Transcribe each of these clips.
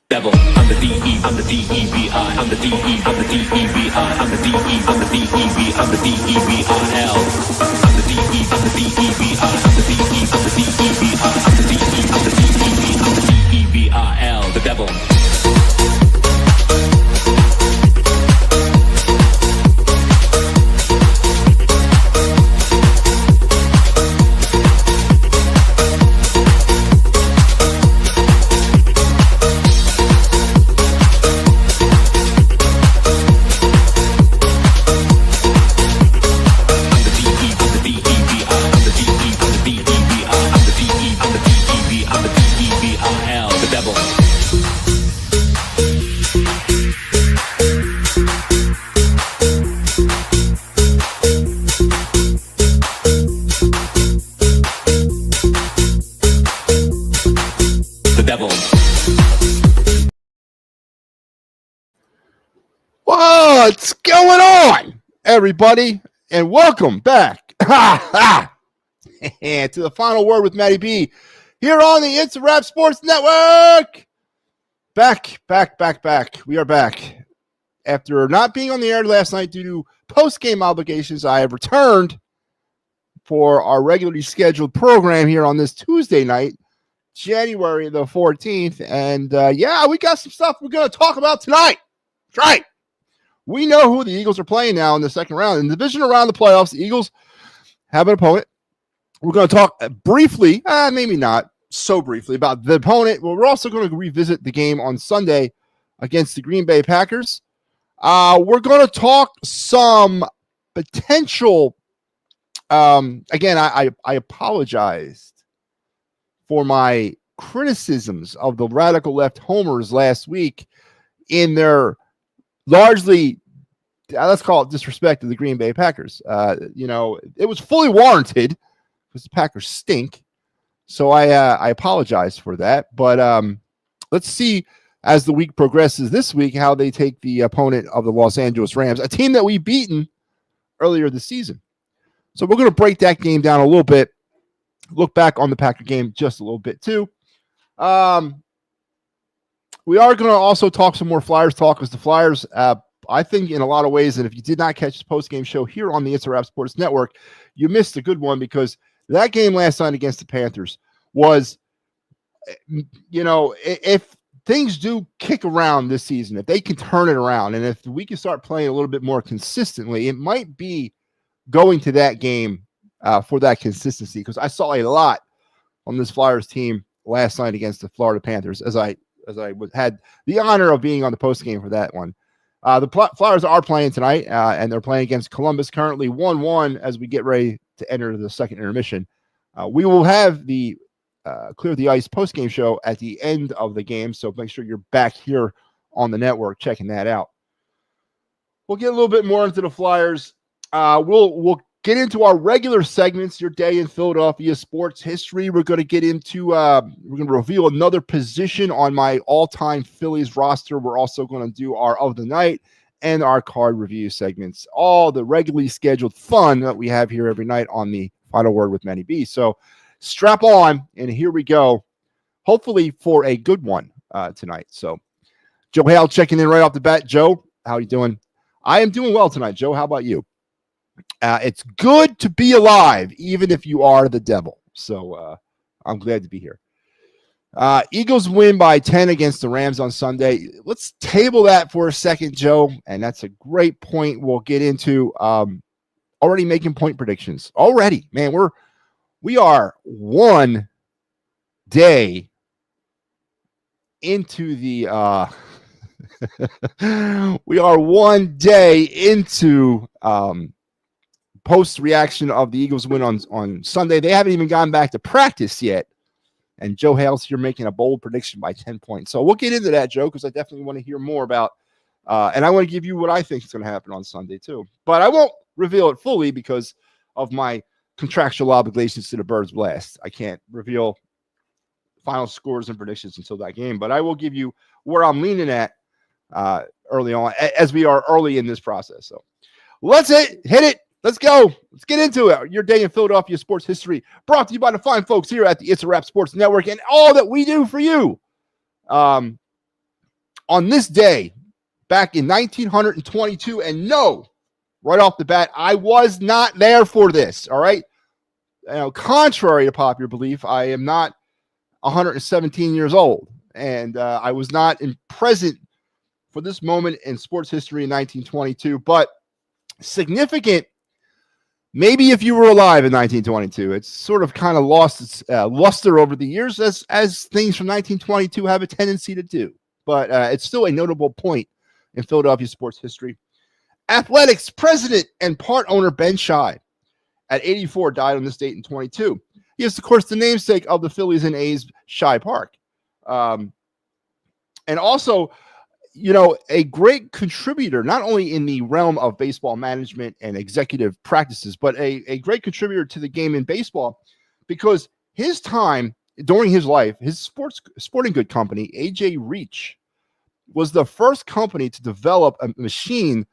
Devil, I'm the D-E, I'm the D-E-V-I, I'm the D-E, I'm the D-E-V-I, I'm the D-E, I'm the D-E-V, I'm the D-E-V-I-L. I'm the D-E, I'm the D-E-V-I, I'm the D-E, I'm the D-E-V-I, I'm the D-E, I'm the D-E-V, I'm the D-E-V-I-L. The devil. What's going on, everybody? And welcome back and to the final word with MattyB here on the It's a Wrap Sports Network. Back. We are back. After not being on the air last night due to post-game obligations, I have returned for our regularly scheduled program here on this Tuesday night, January the 14th. And we got some stuff we're going to talk about tonight. That's right. We know who the Eagles are playing now in the second round. In the division around the playoffs, the Eagles have an opponent. We're going to talk briefly, maybe not so briefly, about the opponent. Well, we're also going to revisit the game on Sunday against the Green Bay Packers. We're going to talk some potential. Again, I apologized for my criticisms of the radical left homers last week in their largely, let's call it disrespect to the Green Bay Packers. It was fully warranted because the Packers stink. So I apologize for that. But let's see as the week progresses this week how they take the opponent of the Los Angeles Rams, a team that we've beaten earlier this season. So we're going to break that game down a little bit, look back on the Packer game just a little bit too. We are going to also talk some more Flyers talk because the Flyers, I think in a lot of ways, and if you did not catch the post-game show here on the It's a Wrap Sports Network, you missed a good one because that game last night against the Panthers was, if things do kick around this season, if they can turn it around, and if we can start playing a little bit more consistently, it might be going to that game for that consistency because I saw a lot on this Flyers team last night against the Florida Panthers as I had the honor of being on the post game for that one. The Flyers are playing tonight, and they're playing against Columbus, currently 1-1 as we get ready to enter the second intermission. We will have the Clear the Ice post game show at the end of the game, so make sure you're back here on the network checking that out. We'll get a little bit more into the Flyers. We'll get into our regular segments, your day in Philadelphia sports history. We're going to get into, we're going to reveal another position on my all-time Phillies roster. We're also going to do our of the night and our card review segments, all the regularly scheduled fun that we have here every night on the Final Word with MattyB. So strap on, and here we go, hopefully for a good one tonight. So Joe Hale checking in right off the bat. Joe, how are you doing? I am doing well tonight, Joe. How about you? It's good to be alive, even if you are the devil. So I'm glad to be here. Eagles win by 10 against the Rams on Sunday. Let's table that for a second, Joe. And that's a great point we'll get into. Already making point predictions. Already, man, we are one day into the we are one day into post reaction of the Eagles win on Sunday. They haven't even gone back to practice yet. And Joe Hale's here making a bold prediction by 10 points. So we'll get into that, Joe, because I definitely want to hear more about, and I want to give you what I think is going to happen on Sunday too. But I won't reveal it fully because of my contractual obligations to the Birds Blast. I can't reveal final scores and predictions until that game, but I will give you where I'm leaning at early on, as we are early in this process. So let's hit it. Let's go. Let's get into it. Your day in Philadelphia sports history, brought to you by the fine folks here at the It's a Wrap Sports Network and all that we do for you. on this day, back in 1922, and no, right off the bat, I was not there for this, all right? Contrary to popular belief, I am not 117 years old, and I was not present for this moment in sports history in 1922, but significant. Maybe if you were alive in 1922, it's sort of kind of lost its luster over the years, as things from 1922 have a tendency to do. But it's still a notable point in Philadelphia sports history. Athletics president and part owner Ben Shibe, at 84, died on this date in 22. He is, of course, the namesake of the Phillies and A's Shibe Park. And also, a great contributor, not only in the realm of baseball management and executive practices, but a great contributor to the game in baseball, because his time during his life, his sporting good company, AJ Reach, was the first company to develop a machine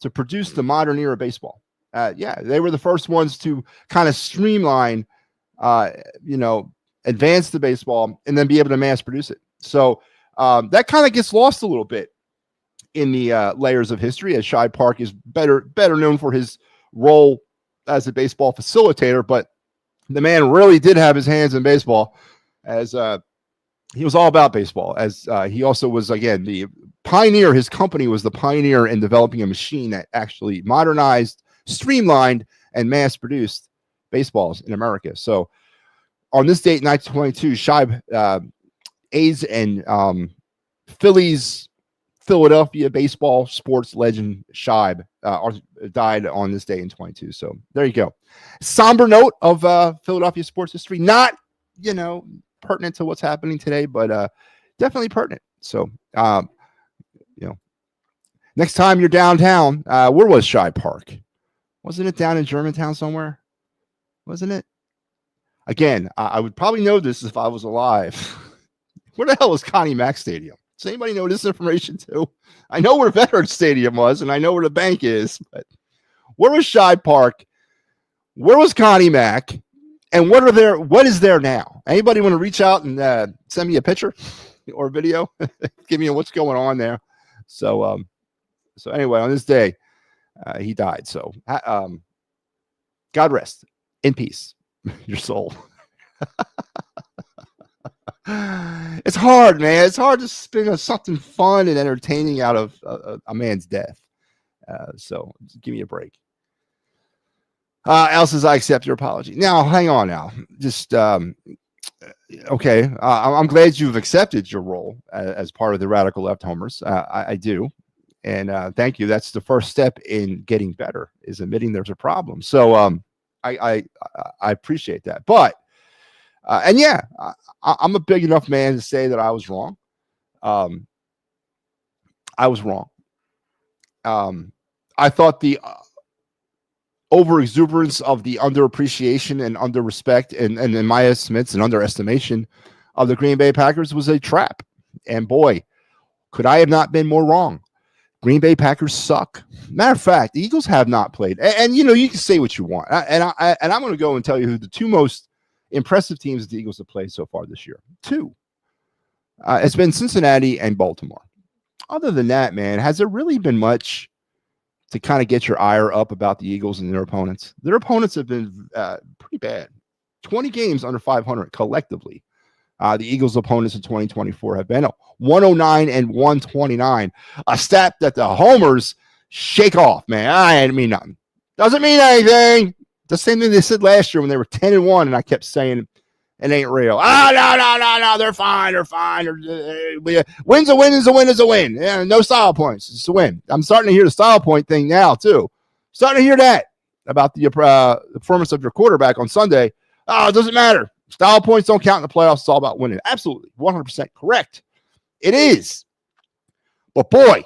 to produce the modern era baseball. They were the first ones to kind of streamline, advance the baseball and then be able to mass produce it. So that kind of gets lost a little bit in the layers of history, as Shibe Park is better known for his role as a baseball facilitator, but the man really did have his hands in baseball, as he was all about baseball, as he also was, again, the pioneer. His company was the pioneer in developing a machine that actually modernized, streamlined, and mass-produced baseballs in America. So on this date, 1922, Shibe, A's and Phillies, Philadelphia baseball sports legend Shibe died on this day in 22. So there you go. Somber note of Philadelphia sports history. Not, pertinent to what's happening today, but definitely pertinent. So, next time you're downtown, where was Shibe Park? Wasn't it down in Germantown somewhere? Wasn't it? Again, I would probably know this if I was alive. Where the hell is Connie Mack Stadium? Does anybody know this information too? I know where Veterans Stadium was, and I know where the bank is, but where was Shibe Park? Where was Connie Mack? And what is there now? Anybody want to reach out and send me a picture or video? Give me what's going on there. So anyway, on this day, he died. So God rest in peace, your soul. It's hard, man. It's hard to spin something fun and entertaining out of a man's death. So give me a break. Al says, I accept your apology. Now, hang on now. Just, okay. I'm glad you've accepted your role as part of the Radical Left Homers. I do. And thank you. That's the first step in getting better, is admitting there's a problem. So I appreciate that. But, and yeah, I'm a big enough man to say that I was wrong. I was wrong. I thought the over exuberance of the underappreciation and under respect and in my estimates and underestimation of the Green Bay Packers was a trap. And boy, could I have not been more wrong. Green Bay Packers suck. Matter of fact, the Eagles have not played. And you can say what you want. And I'm going to go and tell you who the two most impressive teams the Eagles have played so far this year. Two. It's been Cincinnati and Baltimore. Other than that, man, has there really been much to kind of get your ire up about the Eagles and their opponents? Their opponents have been pretty bad. 20 games under 500 collectively. The Eagles' opponents in 2024 have been 109 and 129. A stat that the homers shake off, man. I didn't mean nothing. Doesn't mean anything. The same thing they said last year when they were 10 and 1, and I kept saying it ain't real. No. They're fine. Win's a win is a win is a win. Yeah, no style points. It's a win. I'm starting to hear the style point thing now, too. Starting to hear that about the performance of your quarterback on Sunday. Oh, it doesn't matter. Style points don't count in the playoffs. It's all about winning. Absolutely. 100% correct. It is. But boy,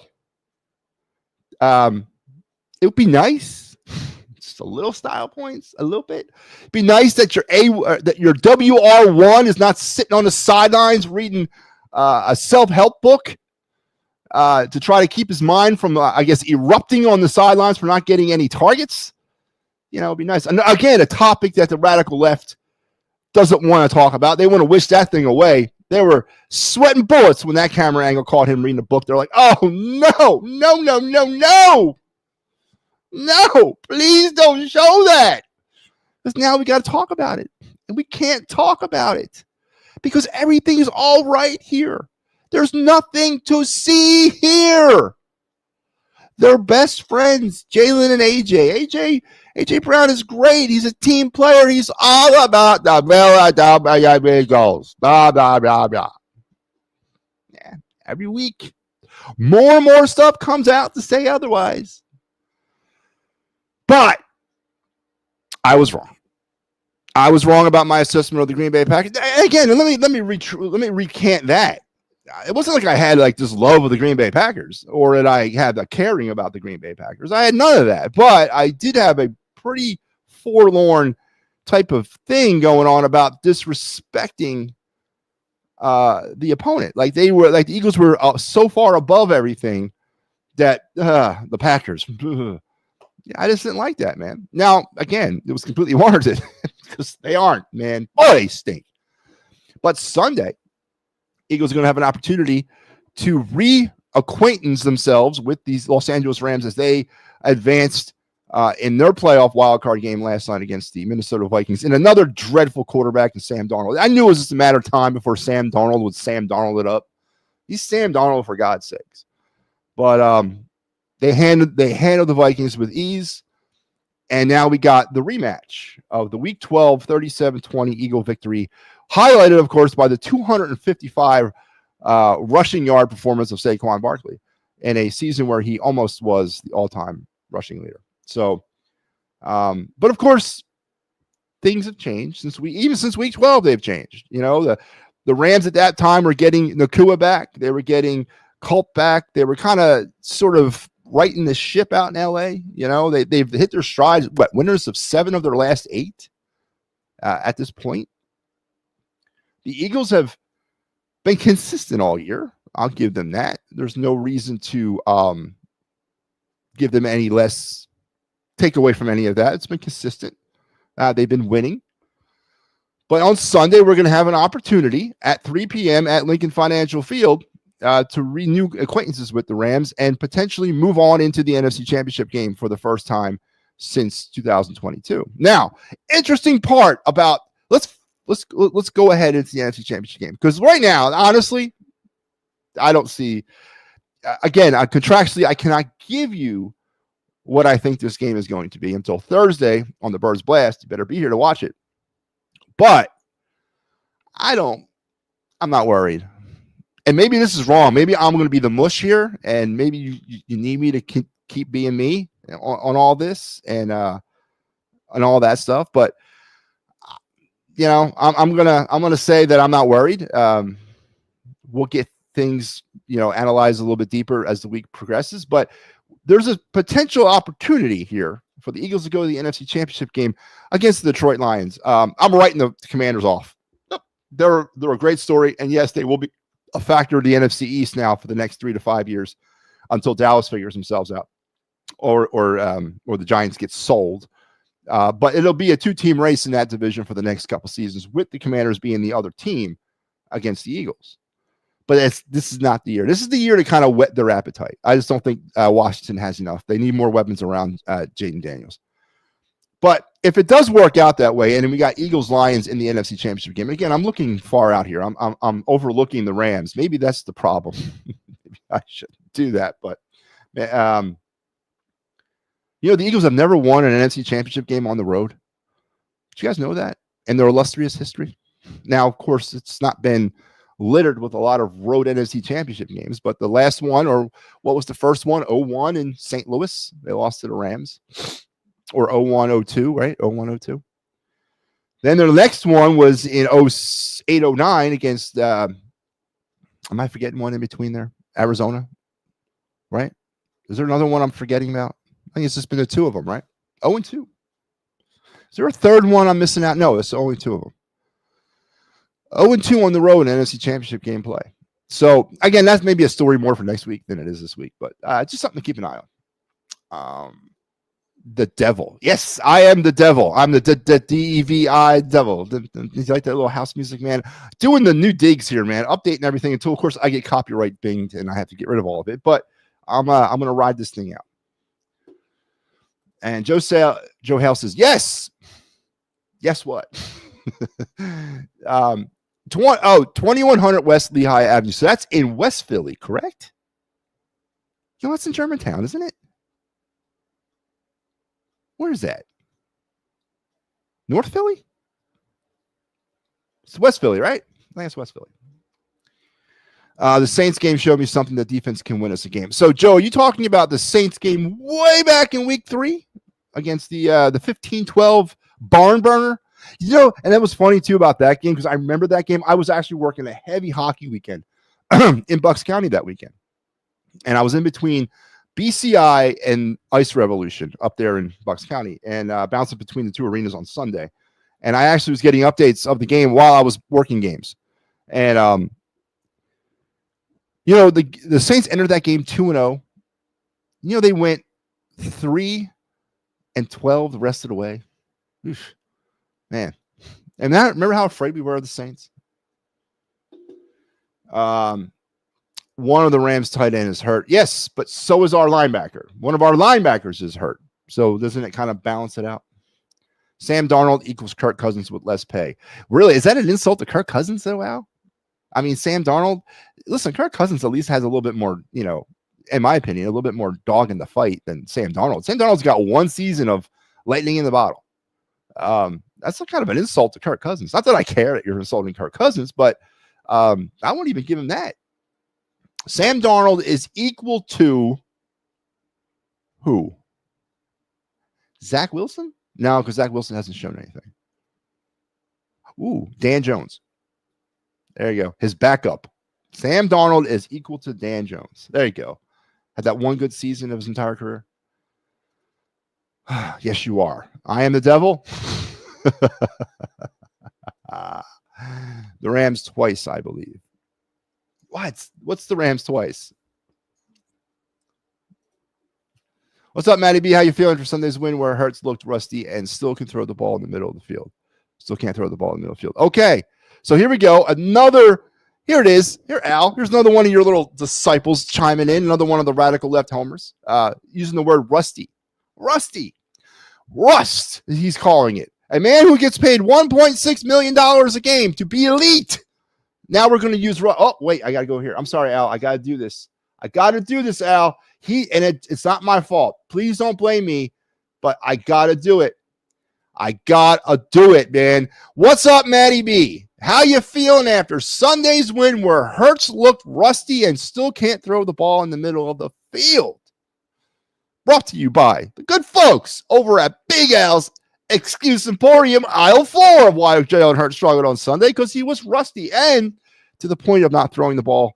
it would be nice. Just a little style points, a little bit. It'd be nice that your WR1 is not sitting on the sidelines reading a self-help book to try to keep his mind from, erupting on the sidelines for not getting any targets. It'd be nice. And again, a topic that the radical left doesn't want to talk about. They want to wish that thing away. They were sweating bullets when that camera angle caught him reading a book. They're like, oh, no, no, no, no, no. No, please don't show that. Because now we got to talk about it. And we can't talk about it because everything is all right here. There's nothing to see here. They're best friends, Jalen and AJ. AJ Brown is great. He's a team player. He's all about the goals. Blah, blah, blah, blah. Yeah, every week, more and more stuff comes out to say otherwise. But I was wrong. I was wrong about my assessment of the Green Bay Packers. And again, let me recant that. It wasn't like I had like this love of the Green Bay Packers or that I had a caring about the Green Bay Packers. I had none of that, but I did have a pretty forlorn type of thing going on about disrespecting the opponent. Like the Eagles were so far above everything that the Packers, I just didn't like that, man. Now, again, it was completely warranted because they aren't, man. Boy, they stink. But Sunday, Eagles are going to have an opportunity to reacquaintance themselves with these Los Angeles Rams as they advanced in their playoff wildcard game last night against the Minnesota Vikings in another dreadful quarterback in Sam Darnold. I knew it was just a matter of time before Sam Darnold would Sam Darnold it up. He's Sam Darnold for God's sakes. But they handled the Vikings with ease. And now we got the rematch of the Week 12 37-20 Eagle victory, highlighted, of course, by the 255 rushing yard performance of Saquon Barkley in a season where he almost was the all-time rushing leader. So, but of course, things have changed since Week 12. They've changed. You know, the Rams at that time were getting Nakua back. They were getting Culp back. They were kind of sort of righting the ship out in LA. You know, they've hit their strides. Winners of 7 of their last 8 at this point. The Eagles have been consistent all year. I'll give them that. There's no reason to give them any less, take away from any of that. It's been consistent. They've been winning. But on Sunday, we're going to have an opportunity at 3 p.m. at Lincoln Financial Field to renew acquaintances with the Rams and potentially move on into the NFC Championship game for the first time since 2022. Now, interesting part about let's go ahead into the NFC Championship game because right now, honestly, I don't see. Again, contractually, I cannot give you what I think this game is going to be until Thursday on the Birds Blast. You better be here to watch it. But I'm not worried. And maybe this is wrong. Maybe I'm going to be the mush here, and maybe you need me to keep being me on all this and all that stuff. But you know, I'm gonna say that I'm not worried. We'll get things, you know, analyzed a little bit deeper as the week progresses. But there's a potential opportunity here for the Eagles to go to the NFC Championship game against the Detroit Lions. I'm writing the Commanders off. They're a great story, and yes, they will be a factor of the NFC East now for the next 3 to 5 years until Dallas figures themselves out or the Giants get sold. But it'll be a 2-team race in that division for the next couple seasons, with the Commanders being the other team against the Eagles. But this is not the year. This is the year to kind of whet their appetite. I just don't think Washington has enough. They need more weapons around Jaden Daniels. But if it does work out that way, and then we got Eagles-Lions in the NFC Championship game, again, I'm looking far out here. I'm overlooking the Rams. Maybe that's the problem. Maybe I shouldn't do that. But, you know, the Eagles have never won an NFC Championship game on the road. Did you guys know that? In their illustrious history? Now, of course, it's not been littered with a lot of road NFC Championship games, but the last one, or what was the first one? 01 in St. Louis. They lost to the Rams. Or 01-02, right? 01-02. Then their next one was in 08-09 against, am I forgetting one in between there? Arizona, right? Is there another one I'm forgetting about? I think it's just been the 2 of them, right? 0-2. Is there a third one I'm missing out? No, it's only 2 of them. 0-2 on the road in NFC Championship game play. So, again, that's maybe a story more for next week than it is this week, but just something to keep an eye on. The devil. Yes, I am the devil. I'm the DEVI devil. You like that little house music, man? Doing the new digs here, man. Updating everything until, of course, I get copyright binged and I have to get rid of all of it. But I'm gonna ride this thing out. And Joe Hale says, yes. Guess what? 2100 West Lehigh Avenue. So that's in West Philly, correct? You know, it's in Germantown, isn't it? Where is that? North Philly? It's West Philly, right? I think it's West Philly. The Saints game showed me something that defense can win us a game. So, Joe, are you talking about the Saints game way back in week 3 against the 15-12 barn burner? You know, and that was funny, too, about that game because I remember that game. I was actually working a heavy hockey weekend in Bucks County that weekend. And I was in between BCI and Ice Revolution up there in Bucks County and bouncing between the two arenas on Sunday. And I actually was getting updates of the game while I was working games. And, you know, the Saints entered that game 2-0. You know, they went 3-12 the rest of the way. Oof, man. And that, remember how afraid we were of the Saints? One of the Rams tight end is hurt. Yes, but so is our linebacker. One of our linebackers is hurt. So doesn't it kind of balance it out? Sam Darnold equals Kirk Cousins with less pay. Really? Is that an insult to Kirk Cousins, though, Al? I mean, Sam Darnold, listen, Kirk Cousins at least has a little bit more, you know, in my opinion, a little bit more dog in the fight than Sam Darnold. Sam Darnold's got one season of lightning in the bottle. That's a kind of an insult to Kirk Cousins. Not that I care that you're insulting Kirk Cousins, but I won't even give him that. Sam Darnold is equal to who? Zach Wilson? No, because Zach Wilson hasn't shown anything. Ooh, Dan Jones. There you go. His backup. Sam Darnold is equal to Dan Jones. There you go. Had that one good season of his entire career. Yes, you are. I am the devil. The Rams twice, I believe. What? What's the Rams twice? What's up, MattyB? How you feeling for Sunday's win where Hurts looked rusty and still can throw the ball in the middle of the field? Still can't throw the ball in the middle of the field. Okay, so here we go. Here it is. Here, Al. Here's another one of your little disciples chiming in. Another one of the radical left homers using the word rusty. Rusty. Rust, he's calling it. A man who gets paid $1.6 million a game to be elite. Now we're going to use, oh, wait, I got to go here. I'm sorry, Al. I got to do this. Al. It's not my fault. Please don't blame me, but I got to do it. Man. What's up, MattyB? How you feeling after Sunday's win where Hurts looked rusty and still can't throw the ball in the middle of the field? Brought to you by the good folks over at Big Al's Excuse Emporium, aisle 4 of why Jalen Hurts struggled on Sunday, because he was rusty and to the point of not throwing the ball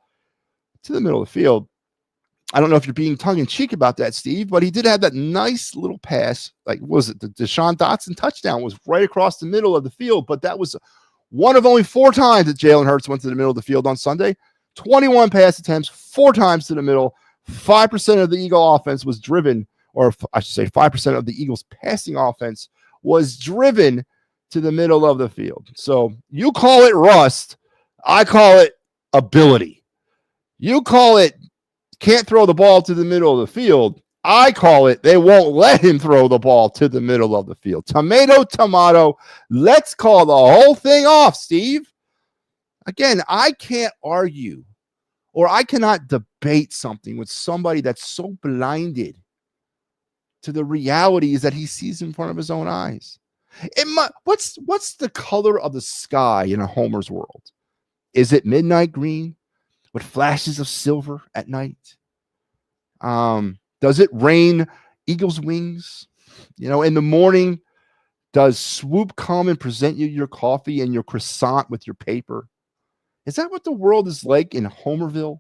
to the middle of the field. I don't know if you're being tongue-in-cheek about that, Steve, but he did have that nice little pass. Like, was it the Deshaun Dotson touchdown was right across the middle of the field, but that was one of only 4 times that Jalen Hurts went to the middle of the field on Sunday. 21 pass attempts, 4 times to the middle. 5% of the Eagle offense was driven, or I should say 5% of the Eagles passing offense was driven to the middle of the field. So you call it rust. I call it ability. You call it can't throw the ball to the middle of the field. I call it they won't let him throw the ball to the middle of the field. Tomato, tomato. Let's call the whole thing off, Steve. Again, I can't argue or I cannot debate something with somebody that's so blinded to the realities that he sees in front of his own eyes. What's the color of the sky in a homer's world? Is it midnight green with flashes of silver at night? Does it rain eagle's wings? You know, in the morning, does Swoop come and present you your coffee and your croissant with your paper? Is that what the world is like in Homerville?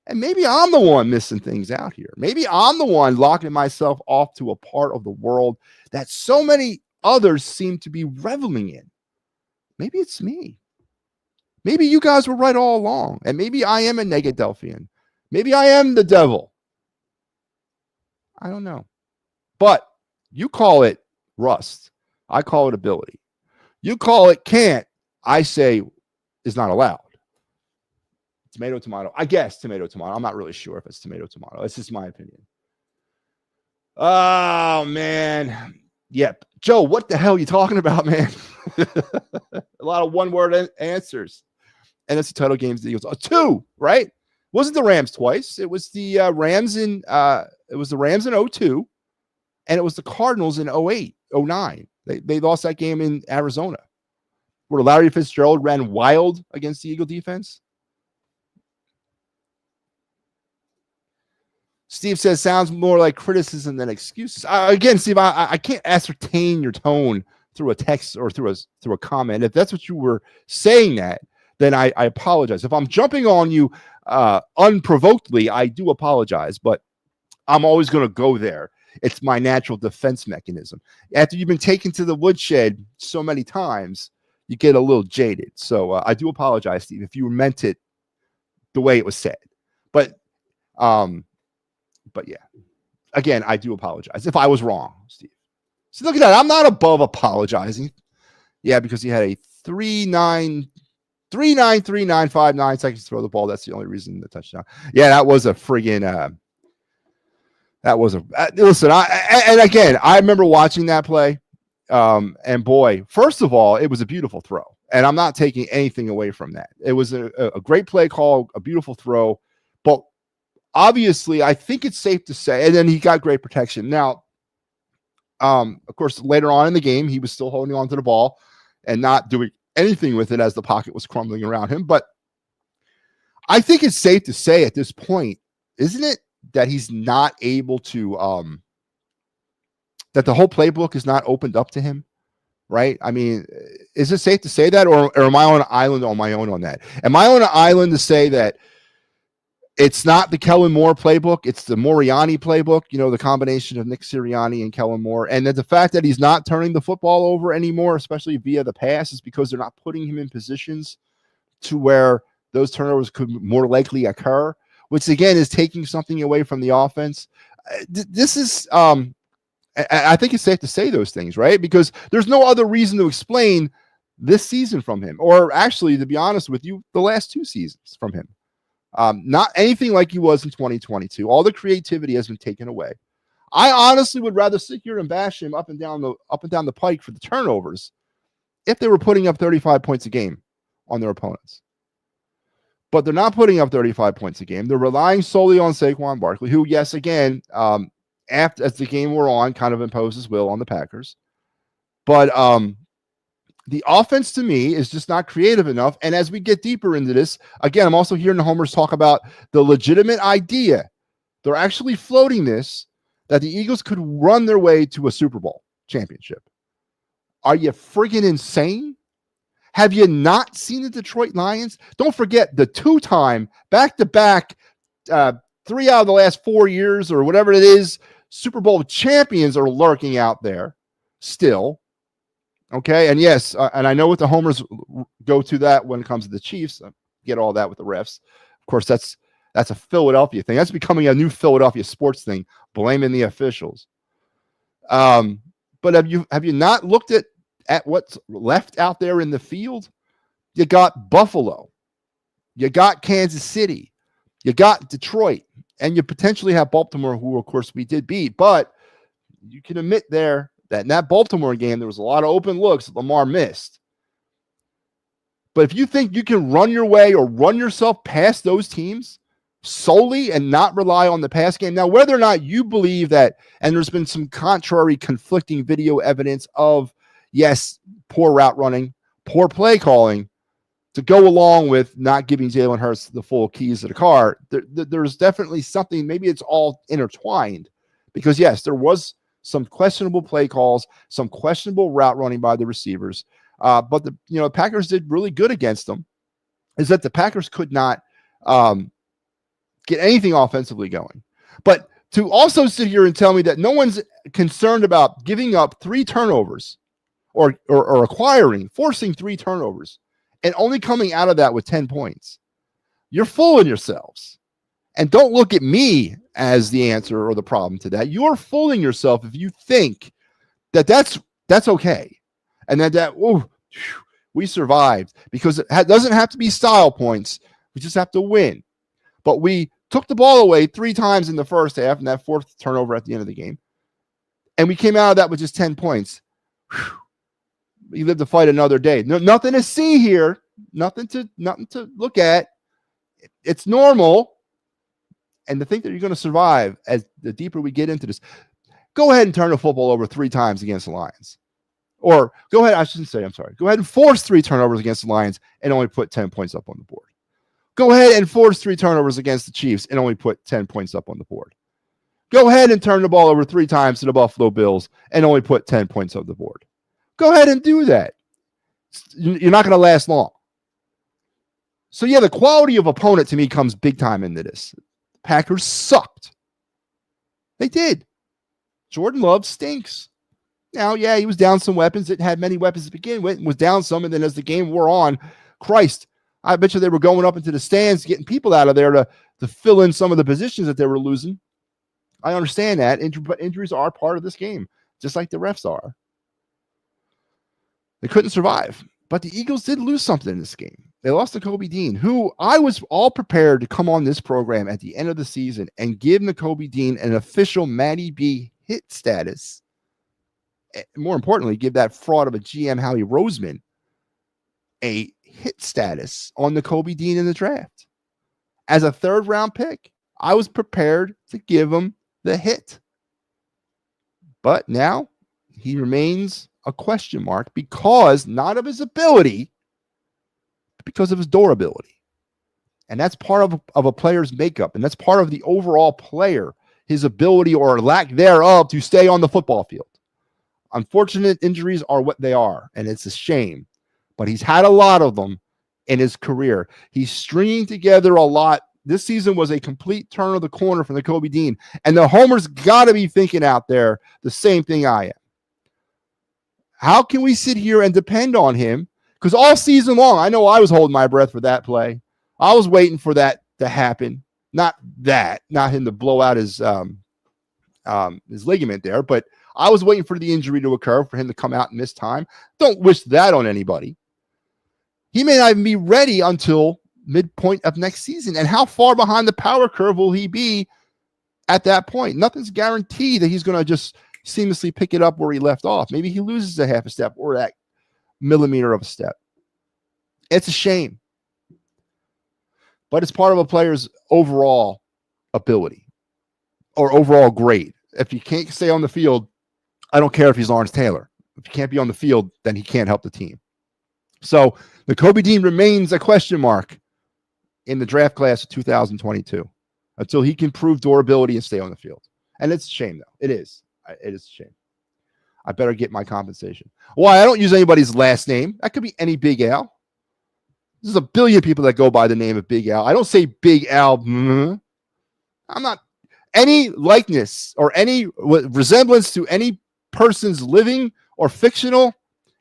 And maybe I'm the one missing things out here. Maybe I'm the one locking myself off to a part of the world that so many others seem to be reveling in. Maybe it's me. Maybe you guys were right all along. And maybe I am a Negadelphian. Maybe I am the devil. I don't know. But You call it rust. I call it ability. You call it can't. I say is not allowed. Tomato, tomato. I guess tomato, tomato. I'm not really sure if it's tomato, tomato. It's just my opinion. Oh, man. Yep. Joe, what the hell are you talking about, man? A lot of one-word answers. And that's the title games the Eagles. 2, right? Wasn't the Rams twice. It was the Rams in 02, and it was the Cardinals in 08, 09. They lost that game in Arizona, where Larry Fitzgerald ran wild against the Eagle defense. Steve says, sounds more like criticism than excuses. Again, Steve, I can't ascertain your tone through a text or through a comment. If that's what you were saying that, then I apologize. If I'm jumping on you unprovokedly, I do apologize, but I'm always going to go there. It's my natural defense mechanism. After you've been taken to the woodshed so many times, you get a little jaded. So I do apologize, Steve, if you meant it the way it was said. But yeah, again, I do apologize if I was wrong, Steve. So look at that. I'm not above apologizing. Yeah, because he had a 3.93959 seconds to throw the ball. That's the only reason the touchdown. Yeah, that was a friggin' listen, and again, I remember watching that play. And boy, first of all, it was a beautiful throw. And I'm not taking anything away from that. It was a great play call, a beautiful throw. But obviously, I think it's safe to say, and then he got great protection. Now, of course, later on in the game, he was still holding on to the ball and not doing anything with it as the pocket was crumbling around him. But I think it's safe to say at this point, isn't it, that he's not able to, that the whole playbook is not opened up to him, right? I mean, is it safe to say that, or am I on an island on my own on that? Am I on an island to say that it's not the Kellen Moore playbook, it's the Moriarty playbook, the combination of Nick Sirianni and Kellen Moore, and that the fact that he's not turning the football over anymore, especially via the pass, is because they're not putting him in positions to where those turnovers could more likely occur, which again is taking something away from the offense. This is, I think it's safe to say those things, right? Because there's no other reason to explain this season from him, or actually, to be honest with you, the last 2 seasons from him. Not anything like he was in 2022. All the creativity has been taken away. I honestly would rather sit here and bash him up and down the pike for the turnovers if they were putting up 35 points a game on their opponents. But they're not putting up 35 points a game. They're relying solely on Saquon Barkley, who, yes, again, as the game wore on, kind of imposed his will on the Packers. But the offense, to me, is just not creative enough. And as we get deeper into this, again, I'm also hearing the homers talk about the legitimate idea. They're actually floating this, that the Eagles could run their way to a Super Bowl championship. Are you friggin' insane? Have you not seen the Detroit Lions? Don't forget the 2-time, back-to-back, 3 out of the last 4 years or whatever it is, Super Bowl champions are lurking out there still. Okay, and yes, and I know what the homers go to that when it comes to the Chiefs. Get all that with the refs. Of course, that's a Philadelphia thing. That's becoming a new Philadelphia sports thing, blaming the officials. But have you not looked at what's left out there in the field? You got Buffalo, you got Kansas City, you got Detroit, and you potentially have Baltimore, who of course we did beat. But you can admit there that in that Baltimore game, there was a lot of open looks that Lamar missed. But if you think you can run your way or run yourself past those teams solely and not rely on the pass game, now whether or not you believe that, and there's been some contrary conflicting video evidence of, yes, poor route running, poor play calling, to go along with not giving Jalen Hurts the full keys to the car, there's definitely something, maybe it's all intertwined. Because yes, there was some questionable play calls, some questionable route running by the receivers. But the Packers did really good against them, is that the Packers could not get anything offensively going. But to also sit here and tell me that no one's concerned about giving up 3 turnovers or forcing 3 turnovers and only coming out of that with 10 points, you're fooling yourselves. And don't look at me as the answer or the problem to that. You're fooling yourself if you think that's okay. And we survived because it doesn't have to be style points. We just have to win. But we took the ball away 3 times in the first half and that 4th turnover at the end of the game. And we came out of that with just 10 points. We lived to fight another day. No, nothing to see here. Nothing to look at. It's normal. And to think that you're going to survive as the deeper we get into this, go ahead and turn the football over 3 times against the Lions. Or go ahead, go ahead and force 3 turnovers against the Lions and only put 10 points up on the board. Go ahead and force 3 turnovers against the Chiefs and only put 10 points up on the board. Go ahead and turn the ball over 3 times to the Buffalo Bills and only put 10 points on the board. Go ahead and do that. You're not going to last long. So, yeah, the quality of opponent to me comes big time into this. The Packers sucked. They did. Jordan Love stinks. Now, yeah, he was down some weapons. It had many weapons to begin with and was down some. And then as the game wore on, Christ, I bet you they were going up into the stands, getting people out of there to fill in some of the positions that they were losing. I understand that, but injuries are part of this game, just like the refs are. They couldn't survive. But the Eagles did lose something in this game. They lost to Nakobe Dean, who I was all prepared to come on this program at the end of the season and give Nakobe Dean an official MattyB hit status. More importantly, give that fraud of a GM, Howie Roseman, a hit status on Nakobe Dean in the draft. As a 3rd-round pick, I was prepared to give him the hit. But now he remains a question mark because not of his ability, but because of his durability. And that's part of a player's makeup, and that's part of the overall player, his ability or lack thereof to stay on the football field. Unfortunate injuries are what they are, and it's a shame. But he's had a lot of them in his career. He's stringing together a lot. This season was a complete turn of the corner for Nakobe Dean. And the homers got to be thinking out there the same thing I am. How can we sit here and depend on him? Because all season long, I know I was holding my breath for that play. I was waiting for that to happen. Not him to blow out his ligament there, but I was waiting for the injury to occur, for him to come out and miss time. Don't wish that on anybody. He may not even be ready until midpoint of next season. And how far behind the power curve will he be at that point? Nothing's guaranteed that he's going to just seamlessly pick it up where he left off. Maybe he loses a half a step or that millimeter of a step. It's a shame. But it's part of a player's overall ability or overall grade. If you can't stay on the field, I don't care if he's Lawrence Taylor. If he can't be on the field, then he can't help the team. So Nakobe Dean remains a question mark in the draft class of 2022 until he can prove durability and stay on the field. And it's a shame, though. It is. It is a shame. I better get my compensation. Why? I don't use anybody's last name. That could be any Big Al. There's a billion people that go by the name of Big Al. I don't say Big Al. I'm not. Any likeness or any resemblance to any person's living or fictional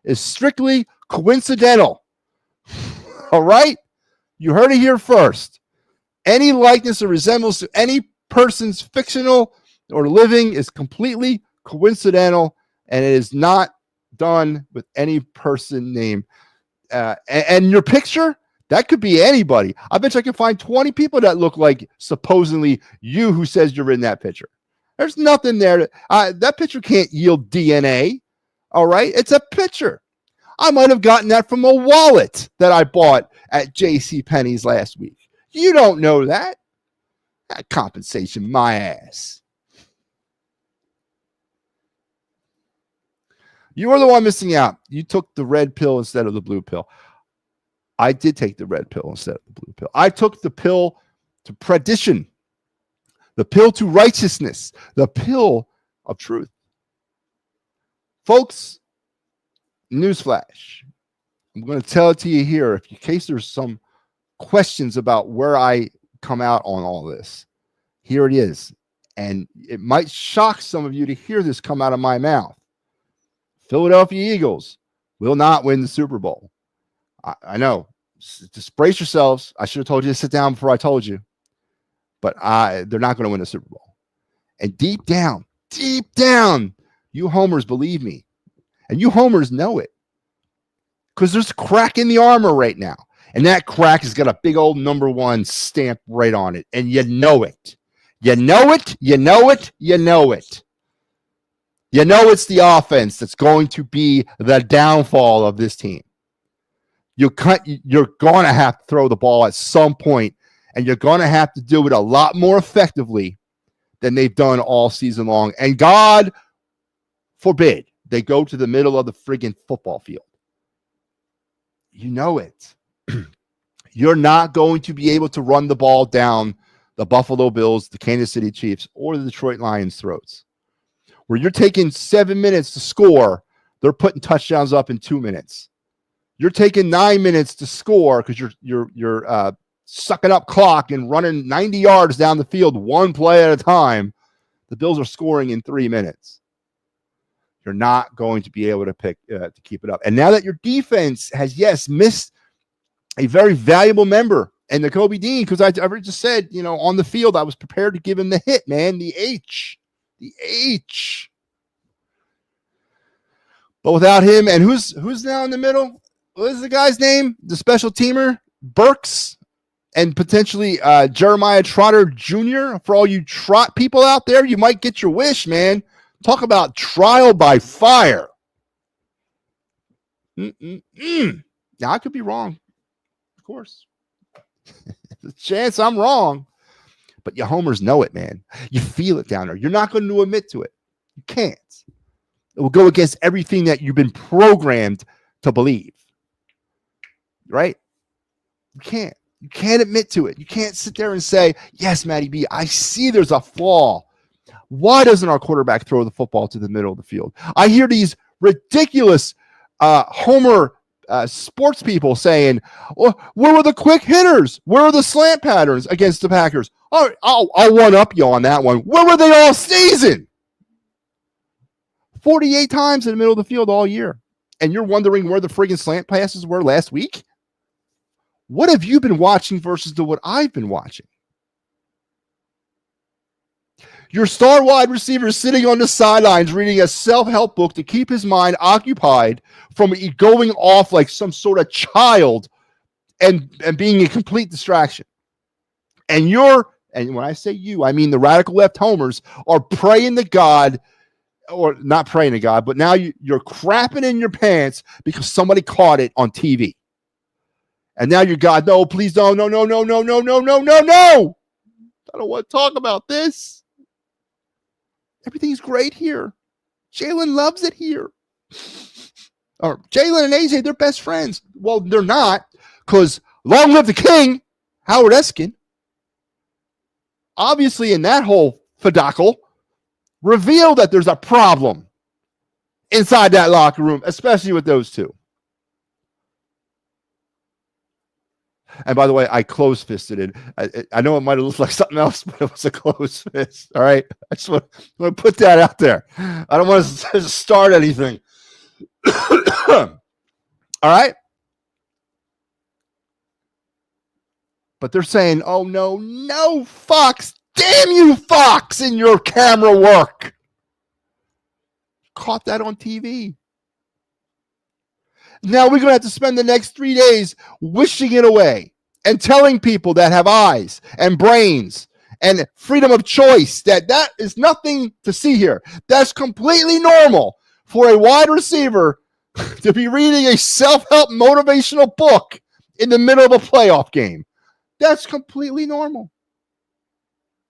is strictly coincidental. All right? You heard it here first. Any likeness or resemblance to any person's fictional or living is completely coincidental, and it is not done with any person name. And your picture, that could be anybody. I bet you I can find 20 people that look like supposedly you who says you're in that picture. There's nothing there. That picture can't yield DNA. All right? It's a picture. I might have gotten that from a wallet that I bought at JCPenney's last week. You don't know that. That compensation, my ass. You were the one missing out. You took the red pill instead of the blue pill. I did take the red pill instead of the blue pill. I took the pill to perdition, the pill to righteousness, the pill of truth. Folks, newsflash. I'm going to tell it to you here in case there's some questions about where I come out on all this. Here it is. And it might shock some of you to hear this come out of my mouth. Philadelphia Eagles will not win the Super Bowl. I know. Just brace yourselves. I should have told you to sit down before I told you. But they're not going to win the Super Bowl. And deep down, You homers believe me. And you homers know it. Because there's a crack in the armor right now. And that crack has got a big old number 1 stamp right on it. And you know it. You know it. You know it. You know it. You know it's the offense that's going to be the downfall of this team. You're going to have to throw the ball at some point, and you're going to have to do it a lot more effectively than they've done all season long. And God forbid they go to the middle of the friggin' football field. You know it. You're not going to be able to run the ball down the Buffalo Bills, the Kansas City Chiefs, or the Detroit Lions' throats. Where you're taking 7 minutes to score, they're putting touchdowns up in 2 minutes. You're taking 9 minutes to score because you're sucking up clock and running 90 yards down the field one play at a time. The Bills are scoring in 3 minutes. You're not going to be able to keep it up. And now that your defense has, missed a very valuable member, and the Kobe Dean, because I just said, on the field, I was prepared to give him the hit, man, the H. But without him, and who's now in the middle? What is the guy's name? The special teamer, Burks, and potentially Jeremiah Trotter Jr. For all you trot people out there, you might get your wish, man. Talk about trial by fire. Now, I could be wrong, of course. There's a chance I'm wrong. But you homers know it, man. You feel it down there. You're not going to admit to it. You can't. It will go against everything that you've been programmed to believe. Right? You can't. You can't admit to it. You can't sit there and say, yes, MattyB, I see there's a flaw. Why doesn't our quarterback throw the football to the middle of the field? I hear these ridiculous homer sports people saying, well, where were the quick hitters? Where are the slant patterns against the Packers? All right, I'll one up you on that one. Where were they all season? 48 times in the middle of the field all year. And you're wondering where the friggin' slant passes were last week? What have you been watching versus what I've been watching? Your star wide receiver is sitting on the sidelines reading a self-help book to keep his mind occupied from going off like some sort of child and being a complete distraction. And when I say you, I mean the radical left homers are praying to God, or not praying to God, but now you're crapping in your pants because somebody caught it on TV. And now you're God, no, please don't, no. I don't want to talk about this. Everything's great here. Jalen loves it here. Or Jalen and AJ, they're best friends. Well, they're not, because long live the king, Howard Eskin, obviously in that whole debacle, revealed that there's a problem inside that locker room, especially with those two. And by the way, I close-fisted it. I know it might have looked like something else, but it was a closed fist. All right? I just want to put that out there. I don't want to start anything. All right? But they're saying, oh, no, Fox. Damn you, Fox, in your camera work. Caught that on TV. Now we're going to have to spend the next 3 days wishing it away and telling people that have eyes and brains and freedom of choice that is nothing to see here. That's completely normal for a wide receiver to be reading a self-help motivational book in the middle of a playoff game. That's completely normal.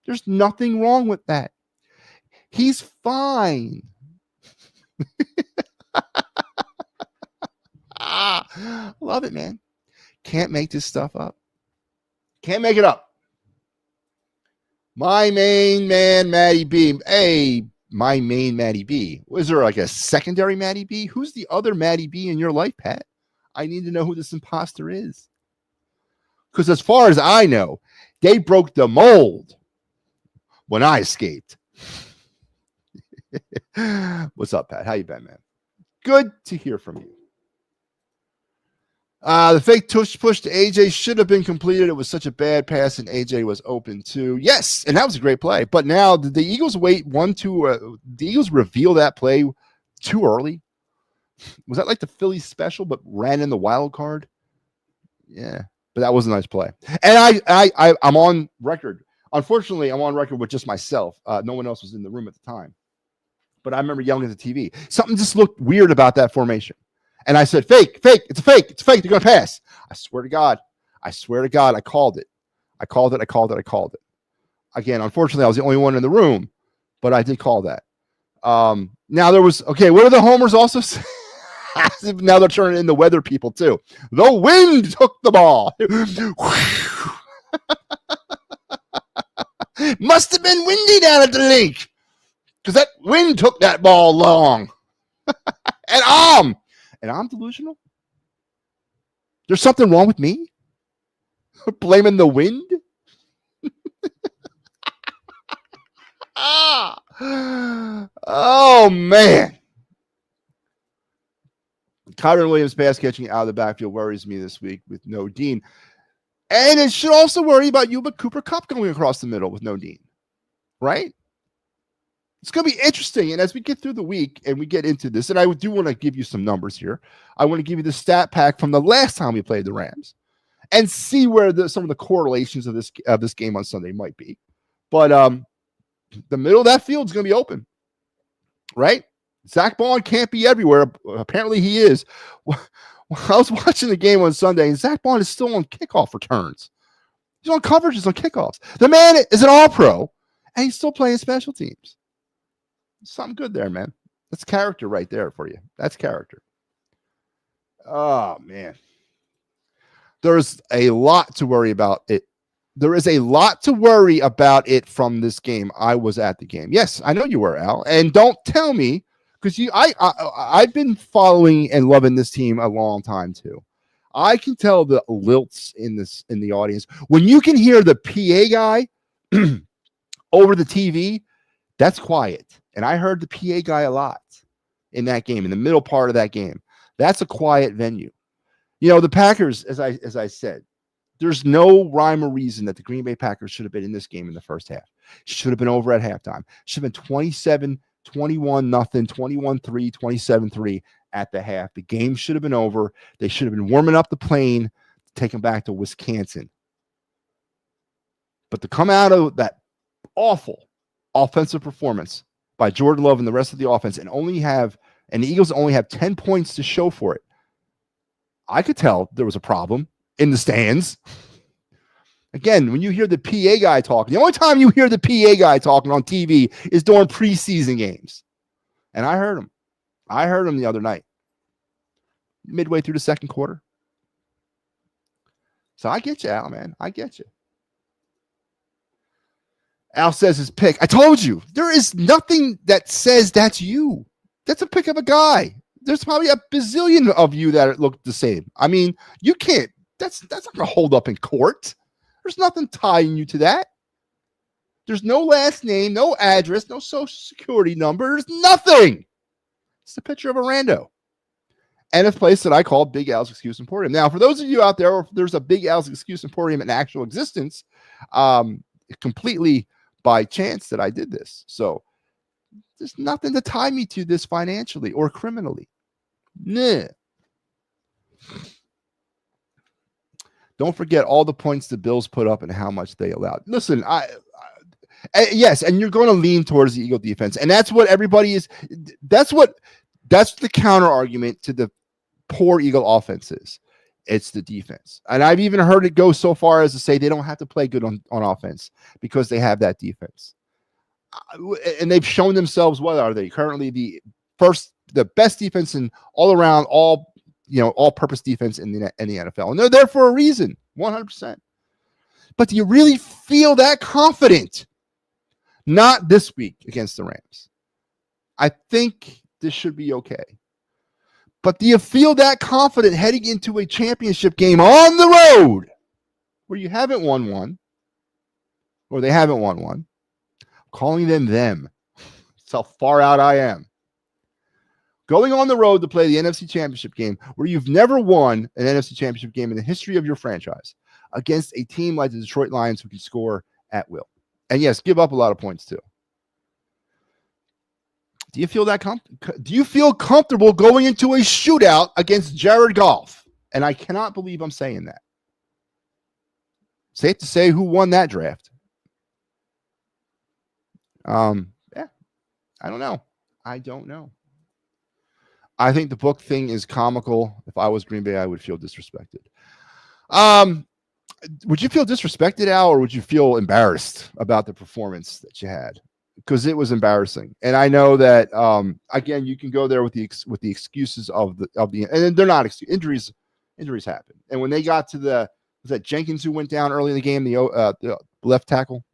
There's nothing wrong with that. He's fine. Love it, man. Can't make this stuff up. Can't make it up. My main man, MattyB. Hey, my main MattyB. Was there like a secondary MattyB? Who's the other MattyB in your life, Pat? I need to know who this imposter is. Because as far as I know, they broke the mold when I escaped. What's up, Pat? How you been, man? Good to hear from you. The fake tush push to AJ should have been completed. It was such a bad pass, and AJ was open too. Yes, and that was a great play. But now, did the Eagles wait the Eagles reveal that play too early? Was that like the Phillies special, but ran in the wild card? Yeah, but that was a nice play. And I'm on record. Unfortunately, I'm on record with just myself. No one else was in the room at the time. But I remember yelling at the TV. Something just looked weird about that formation. And I said, fake, it's a fake. They're going to pass. I swear to God, I called it. Again, unfortunately, I was the only one in the room, but I did call that. Now there was, okay, what are the homers also say? Now they're turning into weather people too. The wind took the ball. Must have been windy down at the lake because that wind took that ball long. And I'm delusional. There's something wrong with me? Blaming the wind? Oh, man. Kyron Williams pass catching out of the backfield worries me this week with no Dean. And it should also worry about you, but Cooper Kupp going across the middle with no Dean. Right? It's going to be interesting. And as we get through the week and we get into this, and I do want to give you some numbers here. I want to give you the stat pack from the last time we played the Rams and see where some of the correlations of this game on Sunday might be. But the middle of that field is going to be open, right? Zach Bond can't be everywhere. Apparently he is. I was watching the game on Sunday, and Zach Bond is still on kickoff returns. He's on coverages on kickoffs. The man is an all-pro, and he's still playing special teams. Something good there, man. That's character right there for you. That's character. Oh, man. There's a lot to worry about it. There is a lot to worry about it from this game. I was at the game. Yes, I know you were, Al. And don't tell me, because I've been following and loving this team a long time too. I can tell the lilts in the audience. When you can hear the PA guy over the TV, that's quiet. And I heard the PA guy a lot in that game, in the middle part of that game. That's a quiet venue. You know, the Packers, as I said, there's no rhyme or reason that the Green Bay Packers should have been in this game in the first half. Should have been over at halftime. Should have been 27-21-0, 21-3, 27-3 at the half. The game should have been over. They should have been warming up the plane to take them back to Wisconsin. But to come out of that awful offensive performance by Jordan Love and the rest of the offense and the Eagles only have 10 points to show for it, I could tell there was a problem in the stands. Again, when you hear the PA guy talking, the only time you hear the PA guy talking on TV is during preseason games. And I heard him. I heard him the other night, midway through the second quarter. So I get you, Al, man. I get you. Al says his pick. I told you, there is nothing that says that's you. That's a pick of a guy. There's probably a bazillion of you that look the same. I mean, you can't. That's not going to hold up in court. There's nothing tying you to that. There's no last name, no address, no social security number. There's nothing. It's a picture of a rando. And a place that I call Big Al's Excuse Emporium. Now, for those of you out there, if there's a Big Al's Excuse Emporium in actual existence, completely by chance that I did this. So there's nothing to tie me to this financially or criminally. Nah. Don't forget all the points the Bills put up and how much they allowed. Listen, yes, and you're going to lean towards the Eagle defense, and that's what everybody is. That's the counter argument to the poor Eagle offenses. It's the defense, and I've even heard it go so far as to say they don't have to play good on offense because they have that defense, and they've shown themselves. What are they currently the best defense in all around all-purpose defense in the NFL, and they're there for a reason, 100%. But do you really feel that confident? Not this week against the Rams. I think this should be okay. But do you feel that confident heading into a championship game on the road where you haven't won one, or they haven't won one? I'm calling them. That's how far out I am. Going on the road to play the NFC Championship game where you've never won an NFC Championship game in the history of your franchise against a team like the Detroit Lions who can score at will. And yes, give up a lot of points too. Do you feel comfortable going into a shootout against Jared Goff? And I cannot believe I'm saying that. Safe to say, who won that draft? Yeah, I don't know. I think the book thing is comical. If I was Green Bay, I would feel disrespected. Would you feel disrespected, Al, or would you feel embarrassed about the performance that you had? Because it was embarrassing, and I know that again, you can go there with the excuses of the and they're not excuses. Injuries happen, and when they got to was that Jenkins who went down early in the game, the left tackle,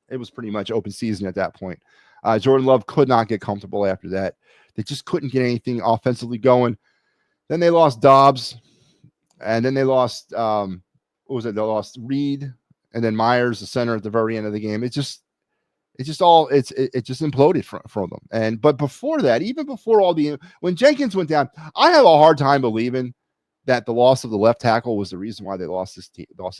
it was pretty much open season at that point. Jordan Love could not get comfortable after that. They just couldn't get anything offensively going. Then they lost Dobbs, and then they lost what was it? They lost Reed, and then Myers, the center, at the very end of the game. It just imploded for them. But before that, even before when Jenkins went down, I have a hard time believing that the loss of the left tackle was the reason why they lost this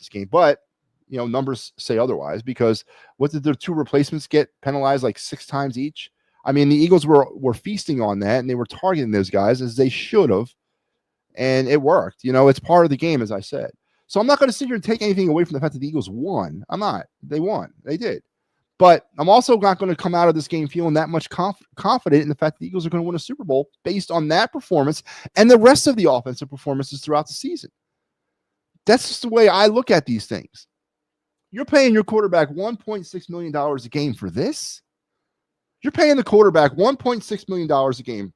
game. But numbers say otherwise, because what did their two replacements get penalized like 6 times each? I mean, the Eagles were feasting on that, and they were targeting those guys as they should have, and it worked. It's part of the game, as I said. So I'm not going to sit here and take anything away from the fact that the Eagles won. I'm not. They won. They did. But I'm also not going to come out of this game feeling that much confident in the fact that the Eagles are going to win a Super Bowl based on that performance and the rest of the offensive performances throughout the season. That's just the way I look at these things. You're paying your quarterback $1.6 million a game for this? You're paying the quarterback $1.6 million a game,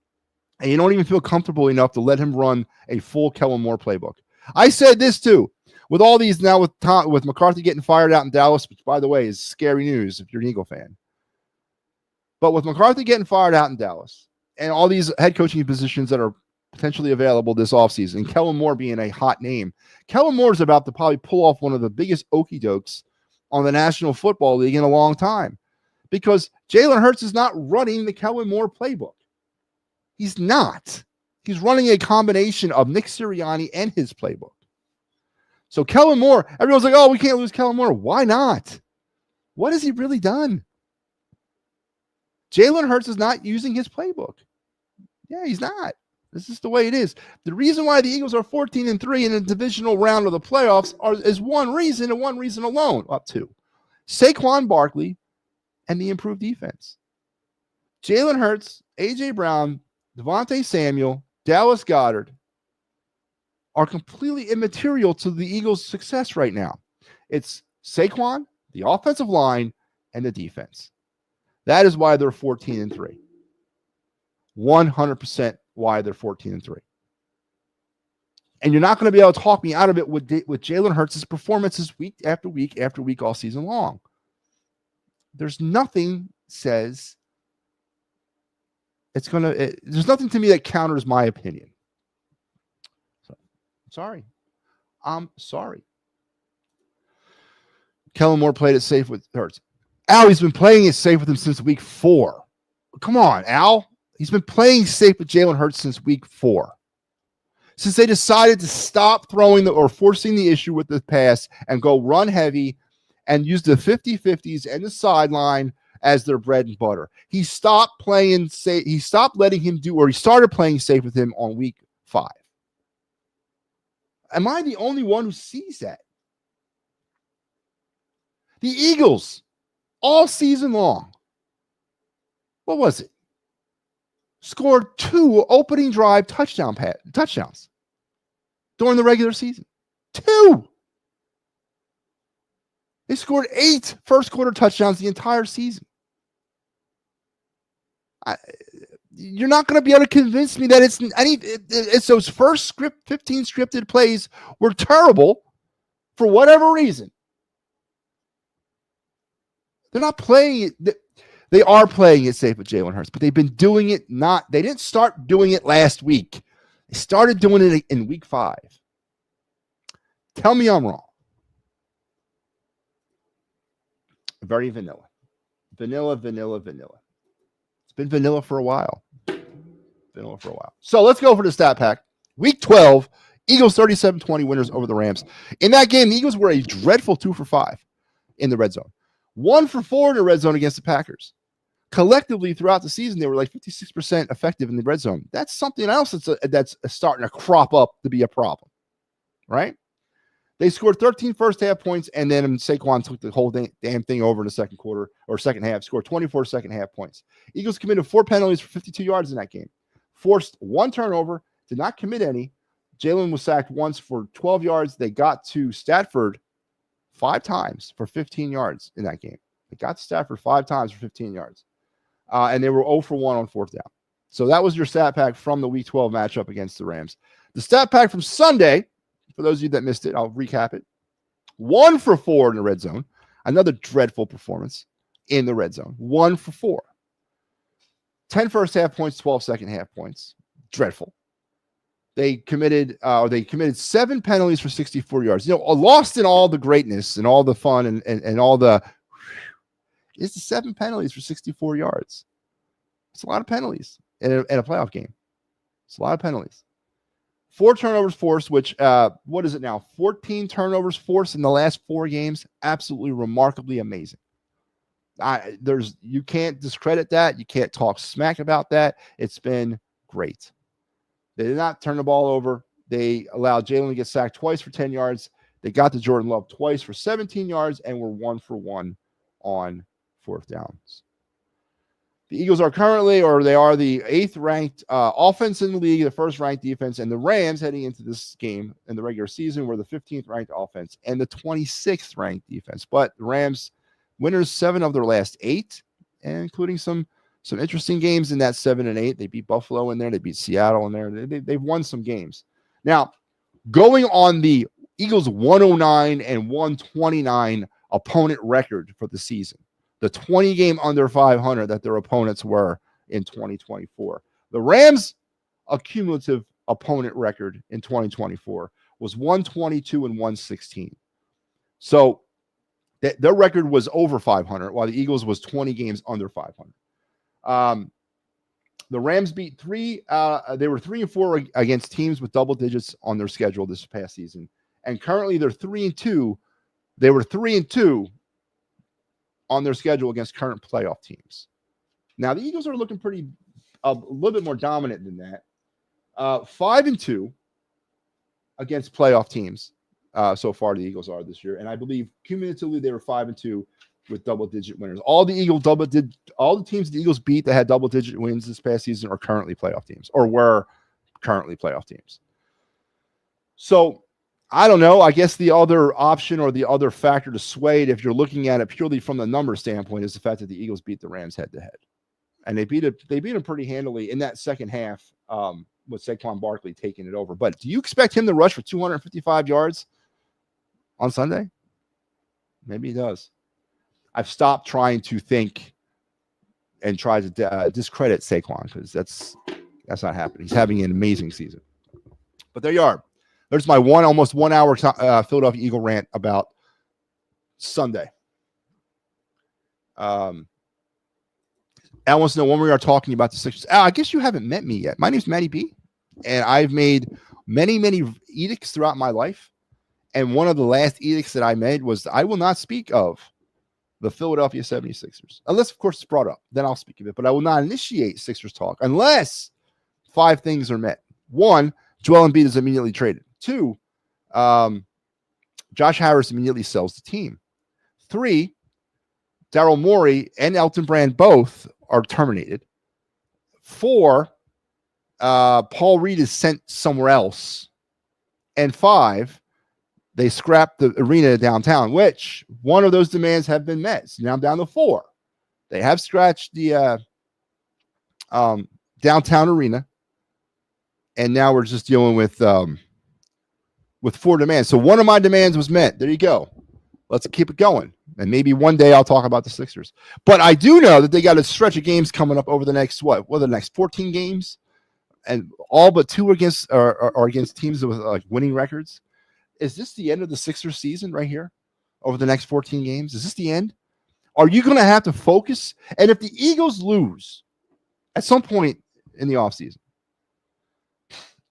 and you don't even feel comfortable enough to let him run a full Kellen Moore playbook. I said this too. With all these now, with McCarthy getting fired out in Dallas, which, by the way, is scary news if you're an Eagle fan. But with McCarthy getting fired out in Dallas and all these head coaching positions that are potentially available this offseason, and Kellen Moore being a hot name, Kellen Moore is about to probably pull off one of the biggest okie dokes on the National Football League in a long time, because Jalen Hurts is not running the Kellen Moore playbook. He's not. He's running a combination of Nick Sirianni and his playbook. So Kellen Moore, everyone's like, oh, we can't lose Kellen Moore. Why not? What has he really done? Jalen Hurts is not using his playbook. Yeah, he's not. This is the way it is. The reason why the Eagles are 14-3 in the divisional round of the playoffs is one reason, and one reason alone, up to Saquon Barkley and the improved defense. Jalen Hurts, A.J. Brown, Devontae Samuel, Dallas Goedert are completely immaterial to the Eagles' success right now. It's Saquon, the offensive line, and the defense. That is why they're 14-3. 100% why they're 14-3. And you're not going to be able to talk me out of it with Jalen Hurts' performances week after week after week all season long. There's nothing says it's going to, there's nothing to me that counters my opinion. So, I'm sorry. Kellen Moore played it safe with Hurts. Al, he's been playing it safe with him since week 4. Come on, Al. He's been playing safe with Jalen Hurts since week 4. Since they decided to stop throwing or forcing the issue with the pass and go run heavy and use the 50-50s and the sideline as their bread and butter. He stopped playing safe. He stopped letting him do, or he started playing safe with him on week 5. Am I the only one who sees that? The Eagles, all season long, what was it? Scored 2 opening drive touchdowns during the regular season. 2. They scored 8 first quarter touchdowns the entire season. You're not going to be able to convince me that it's those first 15 scripted plays were terrible for whatever reason. They're not playing it. They are playing it safe with Jalen Hurts, but they've been doing it they didn't start doing it last week. They started doing it in week 5. Tell me I'm wrong. Very vanilla. Vanilla. It's been vanilla for a while. Been over for a while. So let's go for the stat pack. Week 12, Eagles 37-20 winners over the Rams. In that game, the Eagles were a dreadful 2 for 5 in the red zone. 1 for 4 in the red zone against the Packers. Collectively, throughout the season, they were like 56% effective in the red zone. That's something else that's starting to crop up to be a problem, right? They scored 13 first half points, and then Saquon took the whole damn thing over in the second quarter or second half, scored 24 second half points. Eagles committed 4 penalties for 52 yards in that game, forced 1 turnover, did not commit any. Jalen was sacked once for 12 yards. They got to Stafford 5 times for 15 yards in that game. They got to Stafford 5 times for 15 yards. And they were 0 for 1 on 4th down. So that was your stat pack from the Week 12 matchup against the Rams. The stat pack from Sunday, for those of you that missed it, I'll recap it. 1 for 4 in the red zone. Another dreadful performance in the red zone. 1 for 4. 10 first half points, 12 second half points. Dreadful. They committed 7 penalties for 64 yards. Lost in all the greatness and all the fun and all the it's the 7 penalties for 64 yards. It's a lot of penalties in a playoff game. It's a lot of penalties. 4 turnovers forced, which, what is it now? 14 turnovers forced in the last 4 games. Absolutely remarkably amazing. You can't discredit that. You can't talk smack about that. It's been great. They did not turn the ball over. They allowed Jalen to get sacked twice for 10 yards. They got to Jordan Love twice for 17 yards and were 1 for 1 on 4th downs. The Eagles are currently, or they are the 8th ranked offense in the league, the 1st ranked defense, and the Rams heading into this game in the regular season were the 15th ranked offense and the 26th ranked defense. But the Rams winners 7 of their last 8, and including some interesting games in that 7 and 8. They beat Buffalo in there. They beat Seattle in there. They've won some games. Now, going on the Eagles 109 and 129 opponent record for the season, the 20 game under 500 that their opponents were in 2024. The Rams' cumulative opponent record in 2024 was 122 and 116. So their record was over 500, while the Eagles was 20 games under 500. The Rams beat 3. They were 3 and 4 against teams with double digits on their schedule this past season, and currently they're 3 and 2. They were 3 and 2 on their schedule against current playoff teams. Now the Eagles are looking a little bit more dominant than that. 5 and 2 against playoff teams so far. The Eagles are this year, and I believe cumulatively they were 5 and 2 with double-digit winners. All the teams the Eagles beat that had double-digit wins this past season are currently playoff teams, or were currently playoff teams. So I don't know. I guess the other option or the other factor to sway it, if you're looking at it purely from the number standpoint, is the fact that the Eagles beat the Rams head-to-head, and they beat them pretty handily in that second half with Saquon Barkley taking it over. But do you expect him to rush for 255 yards on Sunday? Maybe he does. I've stopped trying to think and try to discredit Saquon because that's not happening. He's having an amazing season. But there you are. There's my almost 1 hour Philadelphia Eagle rant about Sunday. Al wants to know when we are talking about the Sixers. Al, I guess you haven't met me yet. My name's MattyB, and I've made many, many edicts throughout my life. And one of the last edicts that I made was I will not speak of the Philadelphia 76ers. Unless, of course, it's brought up. Then I'll speak of it. But I will not initiate Sixers talk unless 5 things are met. 1, Joel Embiid is immediately traded. 2, Josh Harris immediately sells the team. 3, Daryl Morey and Elton Brand both are terminated. 4, Paul Reed is sent somewhere else. And 5, they scrapped the arena downtown, which one of those demands have been met. So now I'm down to 4. They have scratched the downtown arena, and now we're just dealing with 4 demands. So one of my demands was met. There you go. Let's keep it going. And maybe one day I'll talk about the Sixers. But I do know that they got a stretch of games coming up over the next, what are the next 14 games? And all but 2 against teams with like winning records. Is this the end of the Sixers season right here over the next 14 games? Is this the end? Are you going to have to focus? And if the Eagles lose at some point in the offseason,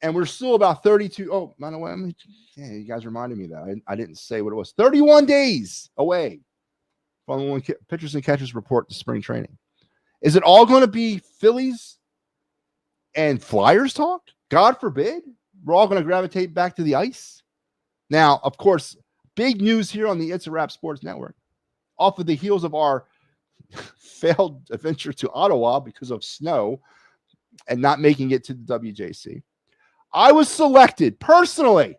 And we're still about 32. Oh, by the way, you guys reminded me that. I didn't say what it was. 31 days away from when pitchers and catchers report to spring training. Is it all going to be Phillies and Flyers talk? God forbid. We're all going to gravitate back to the ice. Now, of course, big news here on the It's a Wrap Sports Network. Off of the heels of our failed adventure to Ottawa because of snow and not making it to the WJC, I was selected personally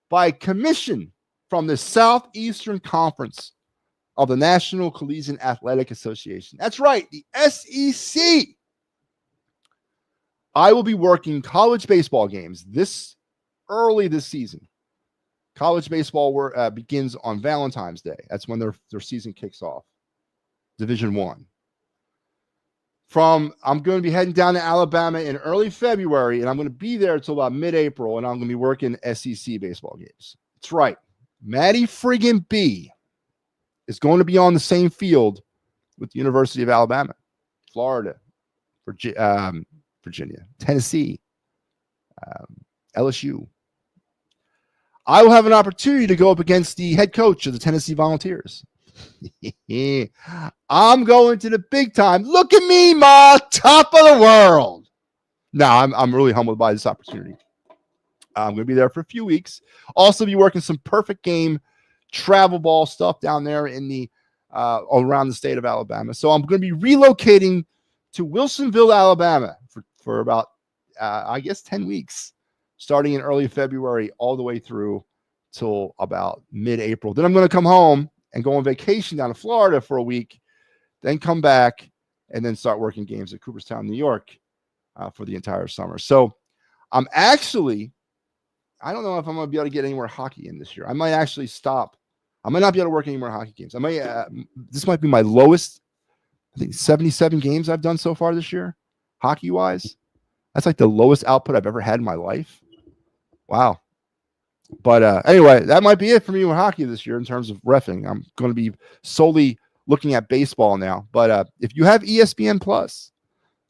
by a commission from the Southeastern Conference of the National Collegiate Athletic Association. That's right, the SEC. I will be working college baseball games early this season. College baseball begins on Valentine's Day. That's when their season kicks off. Division I. I'm going to be heading down to Alabama in early February, and I'm going to be there until about mid-April, and I'm going to be working SEC baseball games. That's right. Matty friggin' B is going to be on the same field with the University of Alabama, Florida, Virginia, Tennessee, LSU. I will have an opportunity to go up against the head coach of the Tennessee Volunteers. I'm going to the big time. Look at me, Ma, top of the world. No, I'm really humbled by this opportunity. I'm going to be there for a few weeks. Also be working some perfect game travel ball stuff down there in the around the state of Alabama. So I'm going to be relocating to Wilsonville, Alabama for about, 10 weeks, starting in early February all the way through till about mid-April. Then I'm going to come home and go on vacation down to Florida for a week, then come back and then start working games at Cooperstown, New York for the entire summer. So I'm actually, I don't know if I'm going to be able to get any more hockey in this year. I might actually stop. I might not be able to work any more hockey games. This might be my lowest, I think 77 games I've done so far this year, hockey-wise. That's like the lowest output I've ever had in my life. Wow. But anyway, that might be it for me with hockey this year in terms of reffing. I'm going to be solely looking at baseball now. But if you have ESPN Plus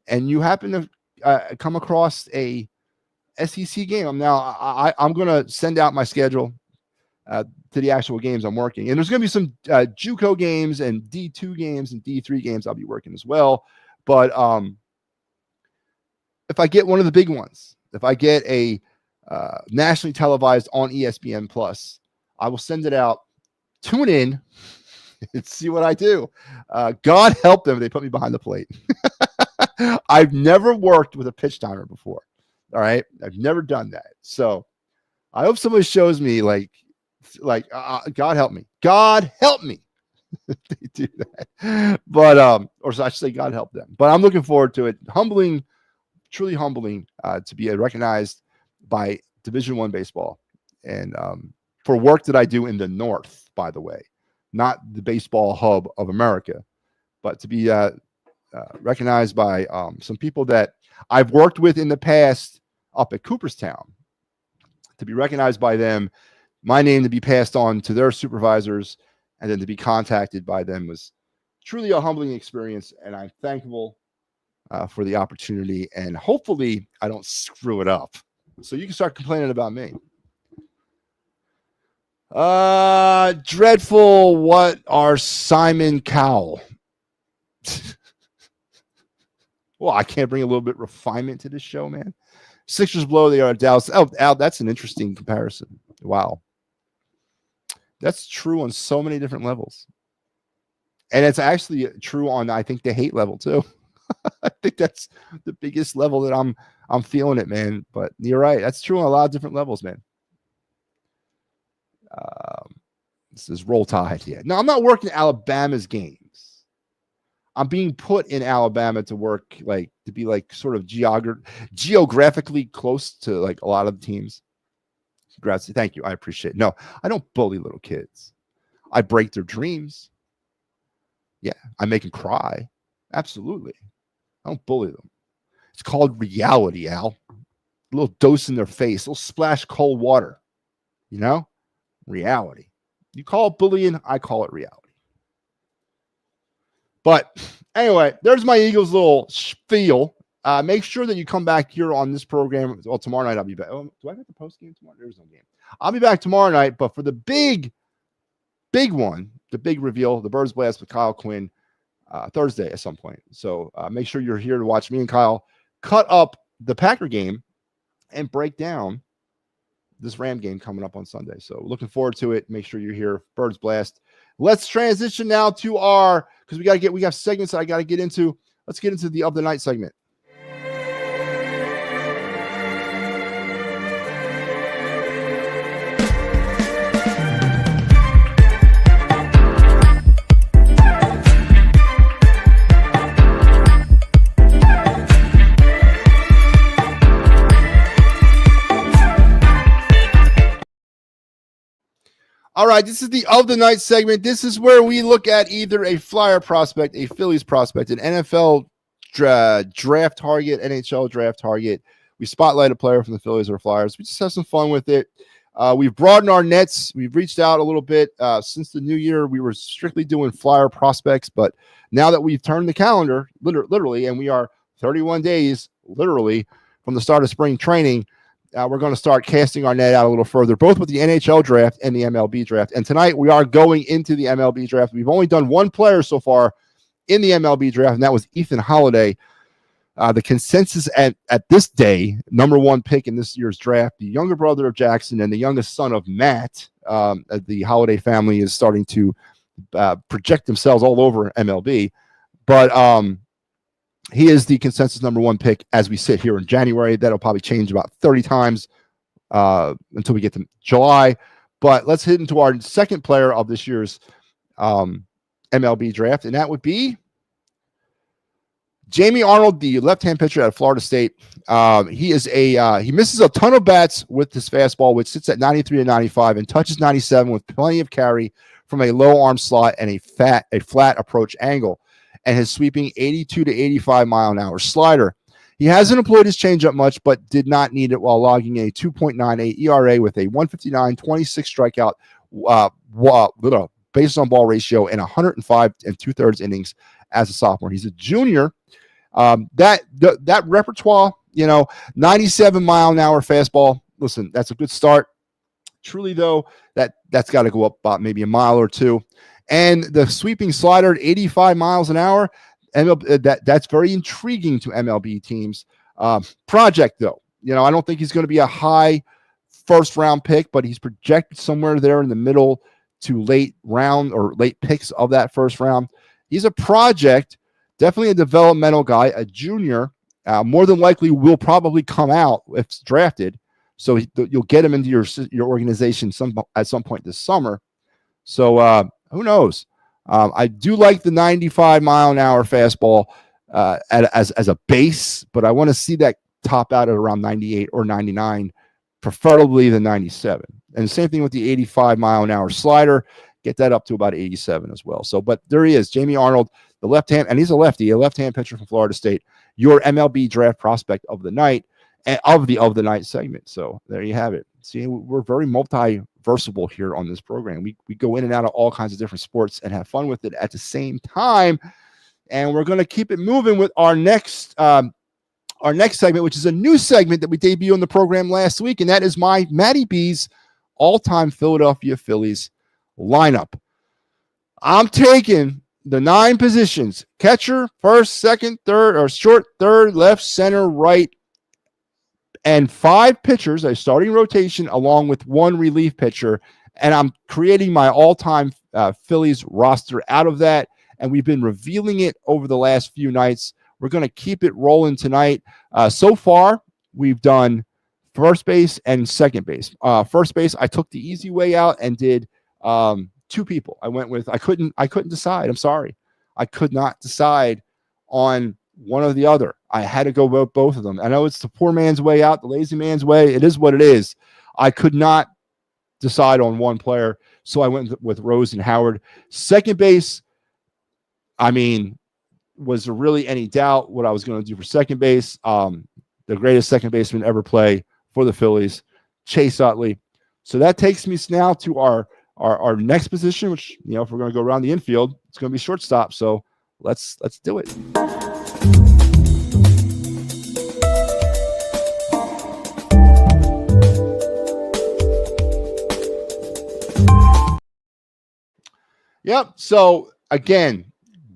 and you happen to come across a SEC game, I'm going to send out my schedule to the actual games I'm working. And there's going to be some JUCO games and D2 games and D3 games I'll be working as well. But if I get one of the big ones, if I get a nationally televised on ESPN Plus, I will send it out. Tune in and see what I do. God help them if they put me behind the plate. I've never worked with a pitch timer before. All right, I've never done that. So I hope somebody shows me like God help me. God help me. They do that. But or I should say God help them. But I'm looking forward to it. Humbling, truly humbling to be recognized by Division I baseball and for work that I do in the North, by the way, not the baseball hub of America, but to be recognized by some people that I've worked with in the past up at Cooperstown, to be recognized by them, my name to be passed on to their supervisors, and then to be contacted by them was truly a humbling experience. And I'm thankful for the opportunity, and hopefully I don't screw it up. So you can start complaining about me. Dreadful. What are Simon Cowell? Well, I can't bring a little bit of refinement to this show, man. Sixers blow the other Dallas. Oh, Al, that's an interesting comparison. Wow. That's true on so many different levels. And it's actually true on, I think, the hate level too. I think that's the biggest level that I'm feeling it, man. But you're right. That's true on a lot of different levels, man. This is Roll Tide. Yeah. No, I'm not working Alabama's games. I'm being put in Alabama to work, like, to be like sort of geographically close to like a lot of the teams. Congrats. Thank you. I appreciate it. No, I don't bully little kids. I break their dreams. Yeah. I make them cry. Absolutely. I don't bully them. It's called reality, Al. A little dose in their face, a little splash cold water. You know? Reality. You call it bullying, I call it reality. But anyway, there's my Eagles little spiel. make sure that you come back here on this program. Well, tomorrow night I'll be back. Oh, do I get the post game tomorrow? There's no game. I'll be back tomorrow night, but for the big one, the big reveal, the Birds Blast with Kyle Quinn, Thursday at some point. So make sure you're here to watch me and Kyle cut up the Packer game and break down this Ram game coming up on Sunday. So looking forward to it. Make sure you're here. Birds Blast. Let's transition now to because we got segments that I got to get into. Let's get into the Of the Night segment. All right, this is the Of the Night segment. This is where we look at either a Flyer prospect, a Phillies prospect, an NFL draft target, NHL draft target. We spotlight a player from the Phillies or Flyers. We just have some fun with it. We've broadened our nets. We've reached out a little bit. Since the new year, we were strictly doing Flyer prospects, but now that we've turned the calendar, literally, and we are 31 days, literally, from the start of spring training, we're going to start casting our net out a little further, both with the NHL draft and the MLB draft. And tonight we are going into the MLB draft. We've only done one player so far in the MLB draft, and that was Ethan Holiday. The consensus at this day, number one pick in this year's draft, the younger brother of Jackson and the youngest son of Matt. The Holiday family is starting to project themselves all over MLB. But he is the consensus number one pick as we sit here in January. That'll probably change about 30 times until we get to July. But let's hit into our second player of this year's MLB draft, and that would be Jamie Arnold, the left-hand pitcher out of Florida State. He misses a ton of bats with his fastball, which sits at 93 to 95 and touches 97 with plenty of carry from a low arm slot and a flat approach angle, and his sweeping 82 to 85 mile an hour slider. He hasn't employed his changeup much, but did not need it while logging a 2.98 ERA with a 159, 26 strikeout base on ball ratio and 105 2/3 innings as a sophomore. He's a junior. That repertoire, 97 mile an hour fastball. Listen, that's a good start. Truly, though, that's got to go up about maybe a mile or two. And the sweeping slider at 85 miles an hour, that's very intriguing to MLB teams. Project, though, I don't think he's going to be a high first-round pick, but he's projected somewhere there in the middle to late round or late picks of that first round. He's a project, definitely a developmental guy, a junior. More than likely will probably come out if drafted. So you'll get him into your organization at some point this summer. So who knows? I do like the 95 mile an hour fastball as a base, but I want to see that top out at around 98 or 99, preferably the 97. And the same thing with the 85 mile an hour slider. Get that up to about 87 as well. So, but there he is, Jamie Arnold, the left-hand, and he's a lefty, a left-hand pitcher from Florida State, your MLB draft prospect of the night and of the night segment. So there you have it. See, we're very multi-versatile here on this program. We go in and out of all kinds of different sports and have fun with it at the same time. And we're going to keep it moving with our next segment, which is a new segment that we debuted on the program last week, and that is my MattyB's all-time Philadelphia Phillies lineup. I'm taking the 9 positions: catcher, first, second, third, or short, third, left, center, right, and 5 pitchers, a starting rotation, along with 1 relief pitcher. And I'm creating my all-time Phillies roster out of that. And we've been revealing it over the last few nights. We're going to keep it rolling tonight. So far, we've done first base and second base. First base, I took the easy way out and did 2 people. I couldn't decide. I'm sorry. I could not decide on one or the other. I had to go with both of them. I know it's the poor man's way out, the lazy man's way. It is what it is. I could not decide on one player, so I went with Rose and Howard. Second base, was there really any doubt what I was going to do for second base? The greatest second baseman ever play for the Phillies, Chase Utley. So that takes me now to our next position, which, if we're going to go around the infield, it's going to be shortstop. So let's do it. Yep. So again,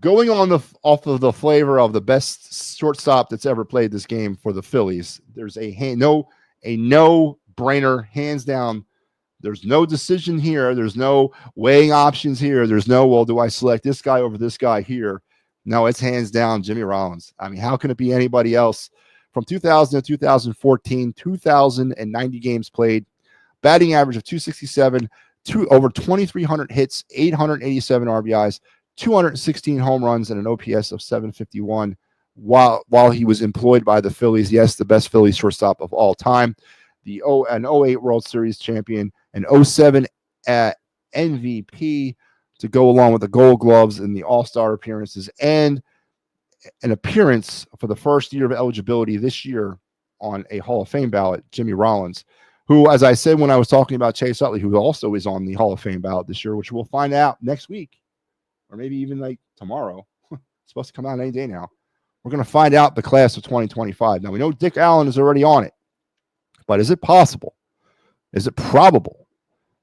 going on the off of the flavor of the best shortstop that's ever played this game for the Phillies, there's no brainer, hands down. There's no decision here. There's no weighing options here. There's no, well, do I select this guy over this guy here? No, it's hands down Jimmy Rollins. I mean, how can it be anybody else? From 2000 to 2014, 2,090 games played, batting average of 267, over 2,300 hits, 887 RBIs, 216 home runs, and an OPS of 751 while he was employed by the Phillies. Yes, the best Phillies shortstop of all time. An 08 World Series champion, an 07 MVP to go along with the Gold Gloves and the All-Star appearances, and an appearance for the first year of eligibility this year on a Hall of Fame ballot, Jimmy Rollins, who, as I said when I was talking about Chase Utley, who also is on the Hall of Fame ballot this year, which we'll find out next week, or maybe even like tomorrow. It's supposed to come out any day now. We're going to find out the class of 2025. Now, we know Dick Allen is already on it, but is it possible? Is it probable?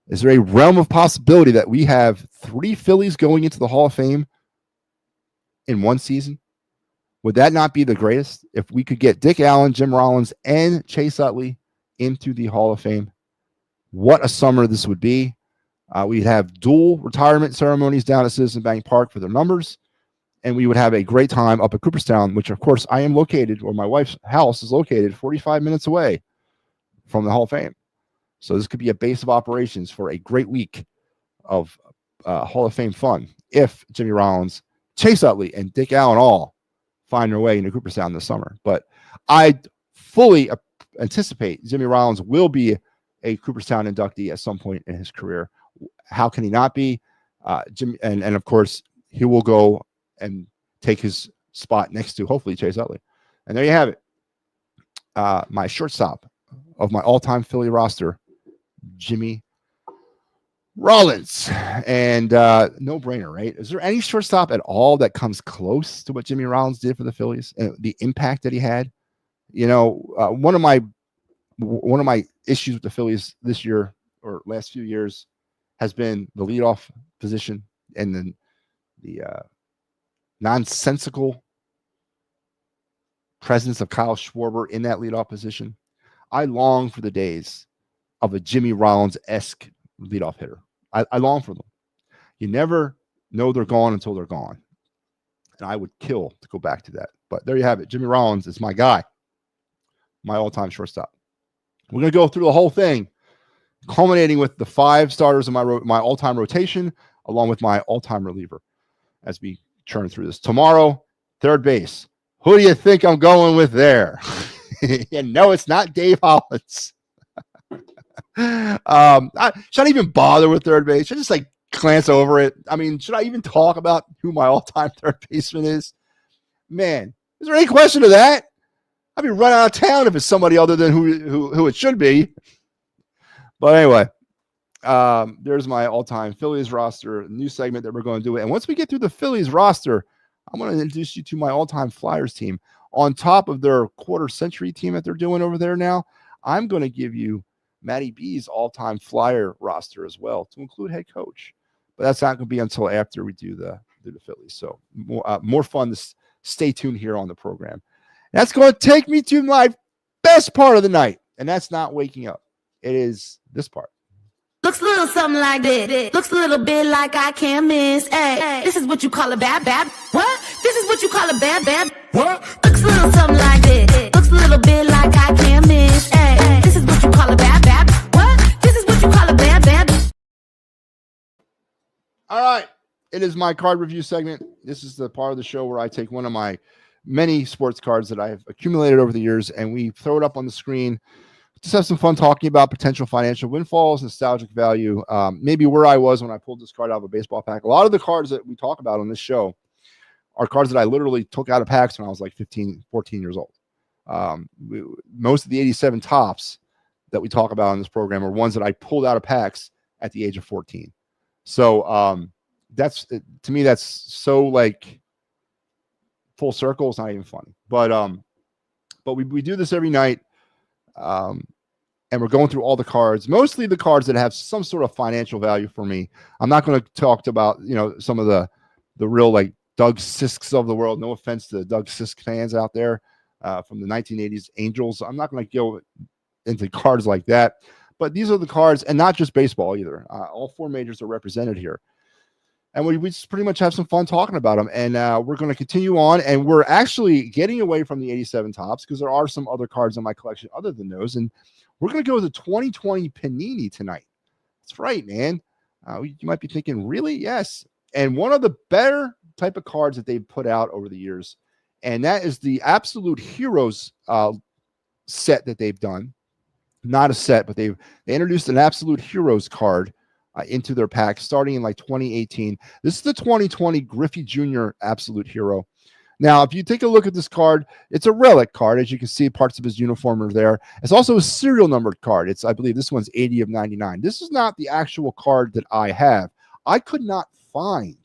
Is there a realm of possibility that we have 3 Phillies going into the Hall of Fame in one season? Would that not be the greatest if we could get Dick Allen, Jim Rollins, and Chase Utley into the Hall of Fame? What a summer this would be. We'd have dual retirement ceremonies down at Citizen Bank Park for their numbers, and we would have a great time up at Cooperstown, which, of course, I am located, or my wife's house is located 45 minutes away from the Hall of Fame. So this could be a base of operations for a great week of Hall of Fame fun if Jimmy Rollins, Chase Utley, and Dick Allen all find their way into Cooperstown this summer. But I fully anticipate Jimmy Rollins will be a Cooperstown inductee at some point in his career. How can he not be? Jimmy, and of course, he will go and take his spot next to, hopefully, Chase Utley. And there you have it. My shortstop of my all-time Philly roster, Jimmy Rollins. And no brainer, right? Is there any shortstop at all that comes close to what Jimmy Rollins did for the Phillies and the impact that he had? You know, one of my issues with the Phillies this year or last few years has been the leadoff position and then the nonsensical presence of Kyle Schwarber in that leadoff position. I long for the days of a Jimmy Rollins-esque leadoff hitter. I long for them. You never know they're gone until they're gone. And I would kill to go back to that. But there you have it. Jimmy Rollins is my guy, my all-time shortstop. We're going to go through the whole thing, culminating with the 5 starters of my all-time rotation, along with my all-time reliever as we churn through this. Tomorrow, third base. Who do you think I'm going with there? And no, it's not Dave Hollins. Should I even bother with third base? Should I just like glance over it? I mean, should I even talk about who my all-time third baseman is? Man, is there any question of that? I'd be run out of town if it's somebody other than who it should be. But anyway, there's my all-time Phillies roster, new segment that we're going to do. And once we get through the Phillies roster, I'm going to introduce you to my all-time Flyers team. On top of their quarter-century team that they're doing over there now, I'm going to give you MattyB's all-time Flyer roster as well, to include head coach. But that's not going to be until after we do the Phillies. So more fun to stay tuned here on the program. That's going to take me to my best part of the night, and that's not waking up. It is this part. Looks a little something like this. Looks a little bit like I can't miss. Hey, this is what you call a bad. What? This is what you call a bad. What? Looks a little something like this. Looks a little bit like I can't miss. Hey, this is what you call a bad. What? This is what you call a bad. All right. It is my card review segment. This is the part of the show where I take one of my many sports cards that I have accumulated over the years, and we throw it up on the screen. Just have some fun talking about potential financial windfalls, nostalgic value, maybe where I was when I pulled this card out of a baseball pack. A lot of the cards that we talk about on this show are cards that I literally took out of packs when I was like 15, 14 years old. Most of the 87 tops that we talk about on this program are ones that I pulled out of packs at the age of 14. So that's, to me, that's so like full circle. It's not even funny, but we do this every night. and we're going through all the cards, mostly the cards that have some sort of financial value for me. I'm not going to talk about, some of the real like Doug Sisks of the world. No offense to the Doug Sisk fans out there from the 1980s Angels. I'm not going to go into cards like that, but these are the cards, and not just baseball either. All 4 majors are represented here. And we just pretty much have some fun talking about them. And we're going to continue on. And we're actually getting away from the 87 tops because there are some other cards in my collection other than those. And we're going to go with the 2020 Panini tonight. That's right, man. You might be thinking, really? Yes. And one of the better type of cards that they've put out over the years, and that is the Absolute Heroes set that they've done. Not a set, but they introduced an Absolute Heroes card into their pack starting in like 2018. This is the 2020 Griffey Jr. Absolute Hero. Now, if you take a look at this card, it's a relic card. As you can see, parts of his uniform are there. It's also a serial numbered card. I believe this one's 80 of 99. This is not the actual card that I have. I could not find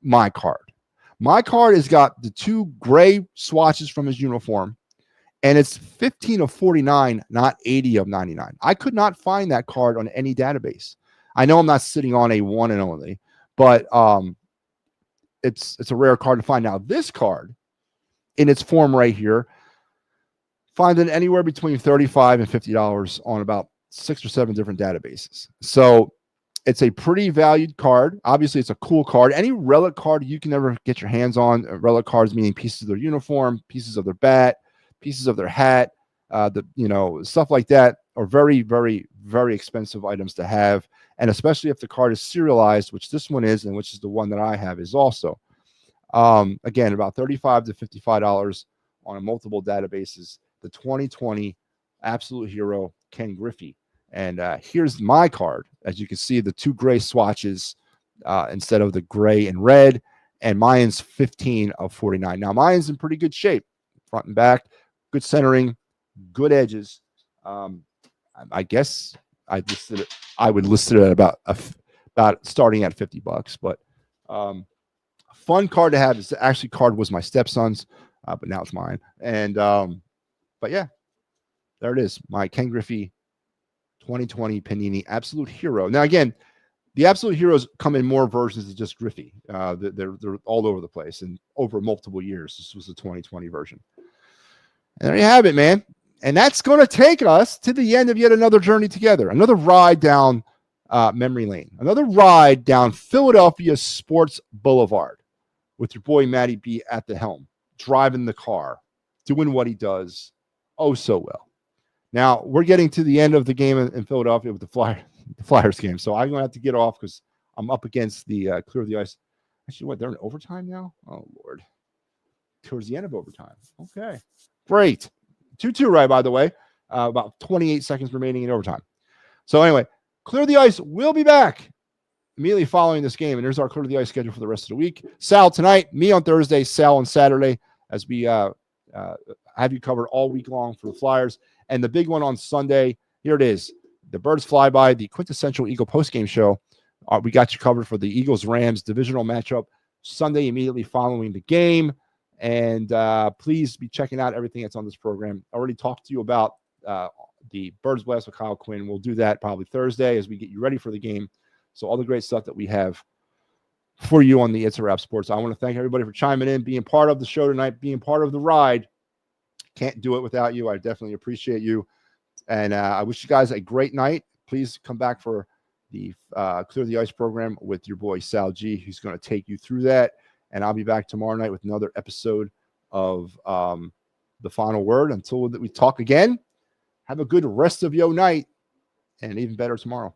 my card. My card has got the 2 gray swatches from his uniform, and it's 15 of 49, not 80 of 99. I could not find that card on any database. I know I'm not sitting on a one and only, but it's a rare card to find. Now, this card, in its form right here, find it anywhere between $35 and $50 on about 6 or 7 different databases. So it's a pretty valued card. Obviously, it's a cool card. Any relic card you can ever get your hands on, relic cards meaning pieces of their uniform, pieces of their bat, pieces of their hat, stuff like that are very, very, very expensive items to have. And especially if the card is serialized, which this one is, and which is the one that I have is also. Again, about $35 to $55 on multiple databases. The 2020 Absolute Hero, Ken Griffey. And here's my card. As you can see, the 2 gray swatches instead of the gray and red. And mine's 15 of 49. Now, mine's in pretty good shape. Front and back, good centering, good edges. I guess I would list it at about starting at $50, but fun card to have. This actually card was my stepson's, but now it's mine. And but yeah, there it is, my Ken Griffey 2020 Panini Absolute Hero. Now again, the Absolute Heroes come in more versions than just Griffey. They're all over the place and over multiple years. This was the 2020 version. And there you have it, man. And that's going to take us to the end of yet another journey together, another ride down memory lane, another ride down Philadelphia Sports Boulevard with your boy MattyB at the helm, driving the car, doing what he does oh so well. Now, we're getting to the end of the game in Philadelphia with the Flyers game, so I'm going to have to get off because I'm up against the clear the ice. Actually, what, they're in overtime now? Oh, Lord. Towards the end of overtime. Okay, great. 2-2, right, by the way. About 28 seconds remaining in overtime. So anyway, Clear the Ice will be back immediately following this game. And there's our Clear the Ice schedule for the rest of the week. Sal tonight, me on Thursday, Sal on Saturday, as we have you covered all week long for the Flyers. And the big one on Sunday, here it is. The Birds Fly By, the quintessential Eagle postgame show. We got you covered for the Eagles-Rams divisional matchup Sunday immediately following the game. And please be checking out everything that's on this program. I already talked to you about the Birds Blast with Kyle Quinn. We'll do that probably Thursday as we get you ready for the game. So all the great stuff that we have for you on the It's a Wrap Sports. I want to thank everybody for chiming in, being part of the show tonight, being part of the ride. Can't do it without you. I definitely appreciate you. And I wish you guys a great night. Please come back for the Clear the Ice program with your boy Sal G, who's going to take you through that. And I'll be back tomorrow night with another episode of The Final Word. Until we talk again, have a good rest of your night and even better tomorrow.